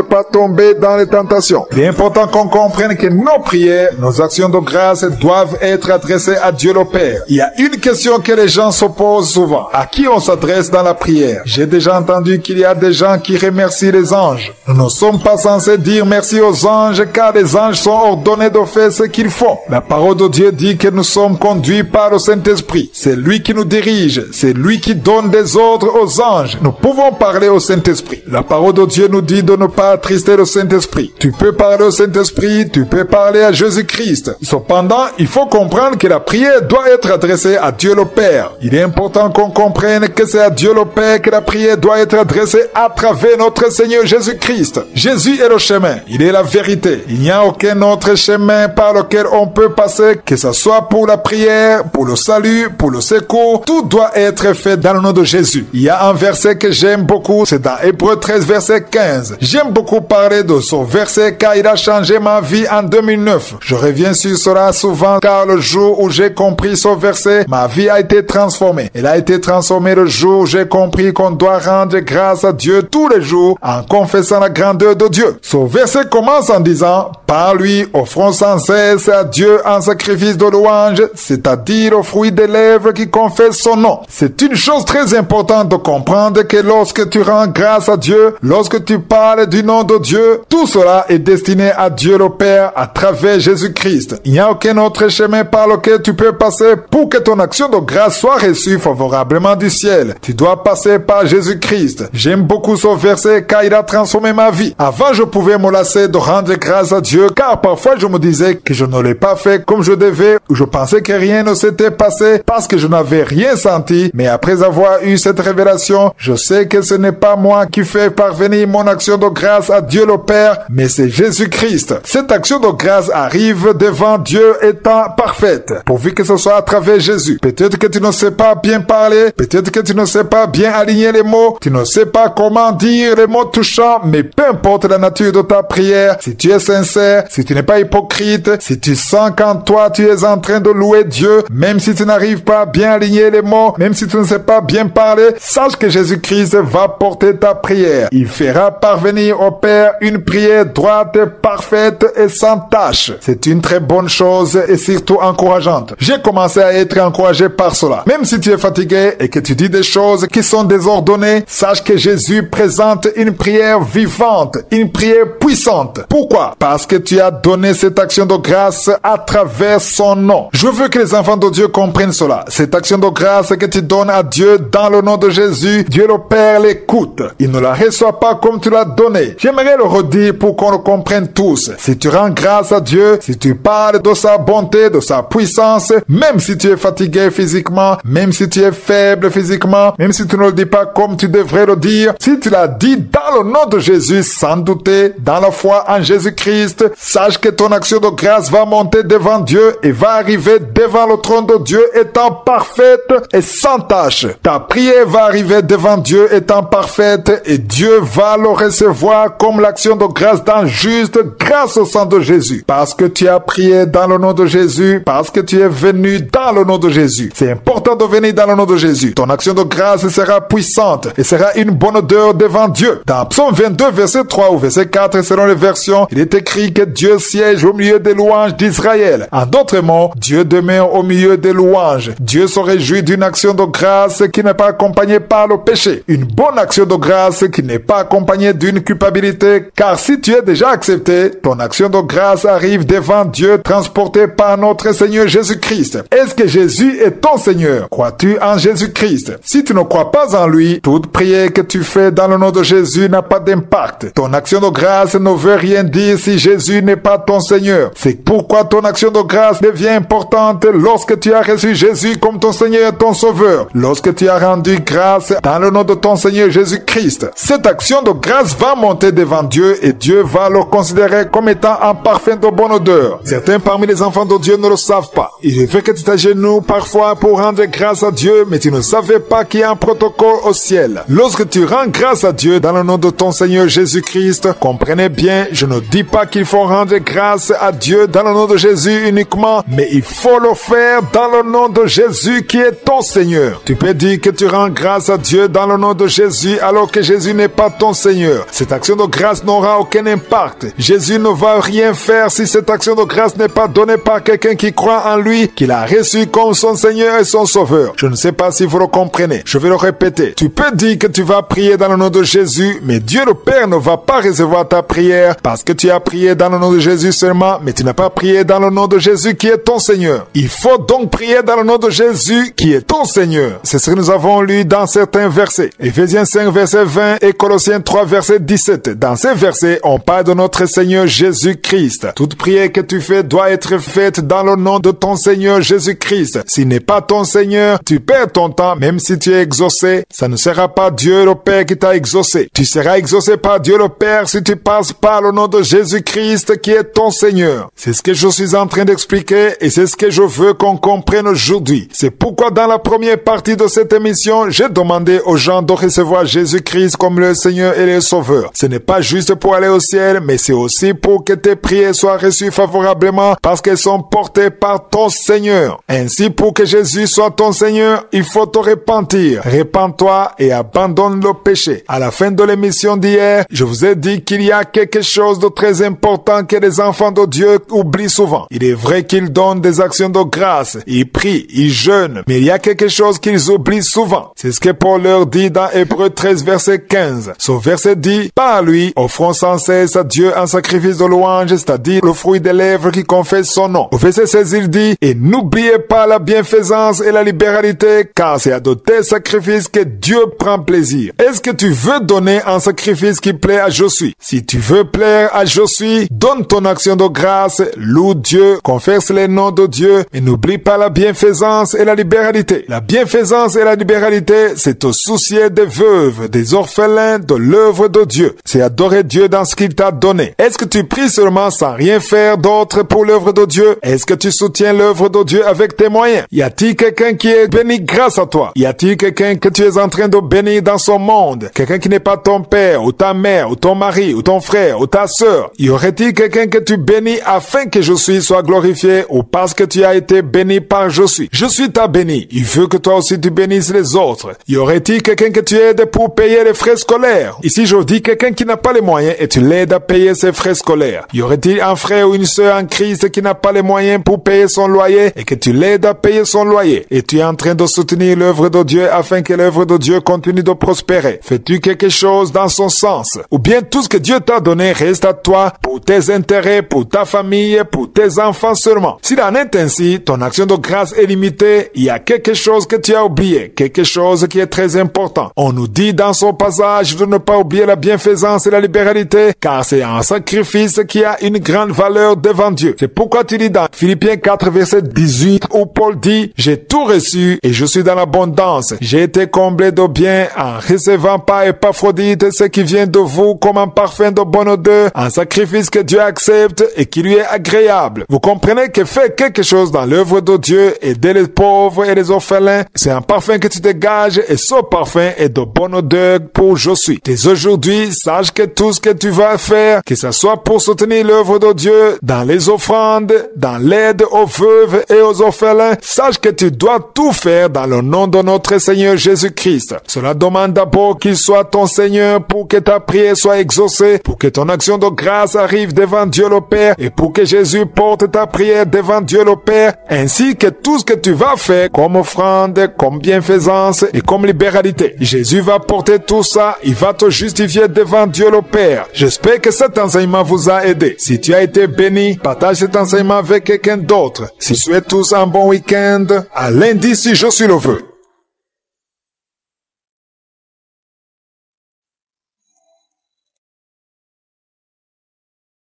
pas tomber dans les tentations. Il est important qu'on comprenne que nos prières, nos actions de grâce doivent être adressées à Dieu le Père. Il y a une question que les gens se posent souvent. À qui on s'adresse dans la prière? J'ai déjà entendu qu'il y a des gens qui remercient les anges. Nous ne sommes pas censés dire merci aux anges car les anges sont ordonnés de faire ce qu'ils font. La parole de Dieu dit que nous sommes conduits par le Saint-Esprit. C'est lui qui nous dirige. C'est lui qui donne des ordres aux anges. Nous pouvons parler au Saint-Esprit. La parole de Dieu nous dit de ne pas attrister le Saint-Esprit. Tu peux parler au Saint-Esprit, tu peux parler à Jésus-Christ. Cependant, il faut comprendre que la prière doit être adressée à Dieu le Père. Il est important qu'on comprenne que c'est à Dieu le Père que la prière doit être adressée à travers notre Seigneur Jésus-Christ. Jésus est le chemin, il est la vérité. Il n'y a aucun autre chemin par lequel on peut passer, que ce soit pour la prière, pour le salut, pour le secours. Tout doit être fait dans le nom de Jésus. Il y a un verset que j'aime beaucoup, c'est dans Hébreux 13, verset 15. J'aime beaucoup parler de ce verset car il a changé ma vie en 2009. Je reviens sur cela souvent car le jour où j'ai compris ce verset, ma vie a été transformée. Elle a été transformée le jour où j'ai compris qu'on doit rendre grâce à Dieu tous les jours en confessant la grandeur de Dieu. Ce verset commence en disant, par lui, offrons sans cesse à Dieu un sacrifice de louange, c'est-à-dire au fruit des lèvres qui confessent son nom. C'est une chose très importante de comprendre que lorsque tu rends grâce à Dieu, lorsque tu parles du nom de Dieu, tout cela est destiné à Dieu le Père à travers Jésus-Christ. Il n'y a aucun autre chemin par lequel tu peux passer pour que ton action de grâce soit reçue favorablement du ciel. Tu dois passer par Jésus-Christ. J'aime beaucoup ce verset car il a transformé ma vie. Avant, je pouvais me lasser de rendre grâce à Dieu car parfois je me disais que je ne l'ai pas fait comme je devais ou je pensais que rien ne s'était passé parce que je n'avais rien senti. Mais après avoir eu cette révélation, je sais que ce n'est pas moi qui fais parvenir mon action de grâce à Dieu le Père, mais c'est Jésus-Christ. Cette action de grâce arrive devant Dieu étant parfaite, pourvu que ce soit à travers Jésus. Peut-être que tu ne sais pas bien parler, peut-être que tu ne sais pas bien aligner les mots, tu ne sais pas comment dire les mots touchants, mais peu importe la nature de ta prière, si tu es sincère, si tu n'es pas hypocrite, si tu sens qu'en toi tu es en train de louer Dieu, même si tu n'arrives pas à bien aligner les mots, même si tu ne sais pas bien parler, sache que Jésus Jésus-Christ va porter ta prière. Il fera parvenir au Père une prière droite, parfaite et sans tâche. C'est une très bonne chose et surtout encourageante. J'ai commencé à être encouragé par cela. Même si tu es fatigué et que tu dis des choses qui sont désordonnées, sache que Jésus présente une prière vivante, une prière puissante. Pourquoi? Parce que tu as donné cette action de grâce à travers son nom. Je veux que les enfants de Dieu comprennent cela. Cette action de grâce que tu donnes à Dieu dans le nom de Jésus, Dieu le Père l'écoute. Il ne la reçoit pas comme tu l'as donné. J'aimerais le redire pour qu'on le comprenne tous. Si tu rends grâce à Dieu, si tu parles de sa bonté, de sa puissance, même si tu es fatigué physiquement, même si tu es faible physiquement, même si tu ne le dis pas comme tu devrais le dire, si tu l'as dit dans le nom de Jésus, sans douter, dans la foi en Jésus-Christ, sache que ton action de grâce va monter devant Dieu et va arriver devant le trône de Dieu étant parfaite et sans tâche. Ta prière va arriver devant Dieu étant parfaite et Dieu va le recevoir comme l'action de grâce d'un juste grâce au sang de Jésus. Parce que tu as prié dans le nom de Jésus, parce que tu es venu dans le nom de Jésus. C'est important de venir dans le nom de Jésus. Ton action de grâce sera puissante et sera une bonne odeur devant Dieu. Dans Psaume 22, verset 3 ou verset 4, selon les versions, il est écrit que Dieu siège au milieu des louanges d'Israël. En d'autres mots, Dieu demeure au milieu des louanges. Dieu se réjouit d'une action de grâce qui n'est pas accompagnée par le péché. Une bonne action de grâce qui n'est pas accompagnée d'une culpabilité, car si tu es déjà accepté, ton action de grâce arrive devant Dieu transportée par notre Seigneur Jésus-Christ. Est-ce que Jésus est ton Seigneur? Crois-tu en Jésus-Christ? Si tu ne crois pas en lui, toute prière que tu fais dans le nom de Jésus n'a pas d'impact. Ton action de grâce ne veut rien dire si Jésus n'est pas ton Seigneur. C'est pourquoi ton action de grâce devient importante lorsque tu as reçu Jésus comme ton Seigneur et ton Sauveur. Lorsque tu as rendu grâce dans le nom de ton Seigneur Jésus-Christ. Cette action de grâce va monter devant Dieu et Dieu va le considérer comme étant un parfum de bonne odeur. Certains parmi les enfants de Dieu ne le savent pas. Il fait que tu t'agenouilles parfois pour rendre grâce à Dieu, mais tu ne savais pas qu'il y a un protocole au ciel. Lorsque tu rends grâce à Dieu dans le nom de ton Seigneur Jésus-Christ, comprenez bien, je ne dis pas qu'il faut rendre grâce à Dieu dans le nom de Jésus uniquement, mais il faut le faire dans le nom de Jésus qui est ton Seigneur. Tu peux dire que tu rends grâce à Dieu dans le nom de Jésus alors que Jésus n'est pas ton Seigneur. Cette action de grâce n'aura aucun impact. Jésus ne va rien faire si cette action de grâce n'est pas donnée par quelqu'un qui croit en lui, qu'il a reçu comme son Seigneur et son Sauveur. Je ne sais pas si vous le comprenez. Je vais le répéter. Tu peux dire que tu vas prier dans le nom de Jésus, mais Dieu le Père ne va pas recevoir ta prière parce que tu as prié dans le nom de Jésus seulement, mais tu n'as pas prié dans le nom de Jésus qui est ton Seigneur. Il faut donc prier dans le nom de Jésus qui est ton Seigneur. C'est ce que nous avons lu dans certains versets. Éphésiens 5, verset 20 et Colossiens 3, verset 17. Dans ces versets, on parle de notre Seigneur Jésus-Christ. Toute prière que tu fais doit être faite dans le nom de ton Seigneur Jésus-Christ. S'il n'est pas ton Seigneur, tu perds ton temps, même si tu es exaucé. Ça ne sera pas Dieu le Père qui t'a exaucé. Tu seras exaucé par Dieu le Père si tu passes par le nom de Jésus-Christ qui est ton Seigneur. C'est ce que je suis en train d'expliquer et c'est ce que je veux qu'on comprenne aujourd'hui. C'est pourquoi dans la première partie de cette émission, j'ai demandé aux gens de recevoir Jésus-Christ comme le Seigneur et le Sauveur. Ce n'est pas juste pour aller au ciel, mais c'est aussi pour que tes prières soient reçues favorablement parce qu'elles sont portées par ton Seigneur. Ainsi, pour que Jésus soit ton Seigneur, il faut te repentir. Repends-toi et abandonne le péché. À la fin de l'émission d'hier, je vous ai dit qu'il y a quelque chose de très important que les enfants de Dieu oublient souvent. Il est vrai qu'ils donnent des actions de grâce, ils prient, ils jeûnent, mais il y a quelque chose qu'ils oublient souvent. C'est ce que Paul leur dit dans Hébreux 13, verset 15. Ce verset dit, par lui, offrons sans cesse à Dieu un sacrifice de louange, c'est-à-dire le fruit des lèvres qui confesse son nom. Au verset 16, il dit, et n'oubliez pas la bienfaisance et la libéralité, car c'est à de tels sacrifices que Dieu prend plaisir. Est-ce que tu veux donner un sacrifice qui plaît à Je suis? Si tu veux plaire à Je suis, donne ton action de grâce, loue Dieu, confesse les noms de Dieu, et n'oublie pas la bienfaisance et la libéralité. La bienfaisance et la libéralité, c'est te soucier des veuves, des orphelins, de l'œuvre de Dieu. C'est adorer Dieu dans ce qu'il t'a donné. Est-ce que tu pries seulement sans rien faire d'autre pour l'œuvre de Dieu? Est-ce que tu soutiens l'œuvre de Dieu avec tes moyens? Y a-t-il quelqu'un qui est béni grâce à toi? Y a-t-il quelqu'un que tu es en train de bénir dans son monde? Quelqu'un qui n'est pas ton père, ou ta mère, ou ton mari, ou ton frère, ou ta sœur? Y aurait-il quelqu'un que tu bénis afin que Je suis soit glorifié, ou parce que tu as été béni par Je suis? Je suis t'a béni. Il veut que toi aussi tu bénisses les autres. Y aurait-il quelqu'un quelqu'un que tu aides pour payer les frais scolaires. Ici, je dis quelqu'un qui n'a pas les moyens et tu l'aides à payer ses frais scolaires. Y aurait-il un frère ou une sœur en Christ qui n'a pas les moyens pour payer son loyer et que tu l'aides à payer son loyer et tu es en train de soutenir l'œuvre de Dieu afin que l'œuvre de Dieu continue de prospérer? Fais-tu quelque chose dans son sens? Ou bien tout ce que Dieu t'a donné reste à toi pour tes intérêts, pour ta famille, pour tes enfants seulement? S'il en est ainsi, ton action de grâce est limitée. Il y a quelque chose que tu as oublié, quelque chose qui est très important. On nous dit dans son passage de ne pas oublier la bienfaisance et la libéralité, car c'est un sacrifice qui a une grande valeur devant Dieu. C'est pourquoi tu lis dans Philippiens 4, verset 18, où Paul dit: j'ai tout reçu et je suis dans l'abondance. J'ai été comblé de bien en recevant par Épaphrodite ce qui vient de vous comme un parfum de bonne odeur, un sacrifice que Dieu accepte et qui lui est agréable. Vous comprenez que faire quelque chose dans l'œuvre de Dieu, aider les pauvres et les orphelins, c'est un parfum que tu dégages et ce parfum est de bonne odeur pour je suis. Dès aujourd'hui, sache que tout ce que tu vas faire, que ce soit pour soutenir l'œuvre de Dieu, dans les offrandes, dans l'aide aux veuves et aux orphelins, sache que tu dois tout faire dans le nom de notre Seigneur Jésus-Christ. Cela demande d'abord qu'il soit ton Seigneur pour que ta prière soit exaucée, pour que ton action de grâce arrive devant Dieu le Père et pour que Jésus porte ta prière devant Dieu le Père, ainsi que tout ce que tu vas faire comme offrande, comme bienfaisance et comme libéralité. Jésus va porter tout ça, il va te justifier devant Dieu le Père. J'espère que cet enseignement vous a aidé. Si tu as été béni, partage cet enseignement avec quelqu'un d'autre. Si tu souhaites tous un bon week-end, à lundi si je suis le vœu.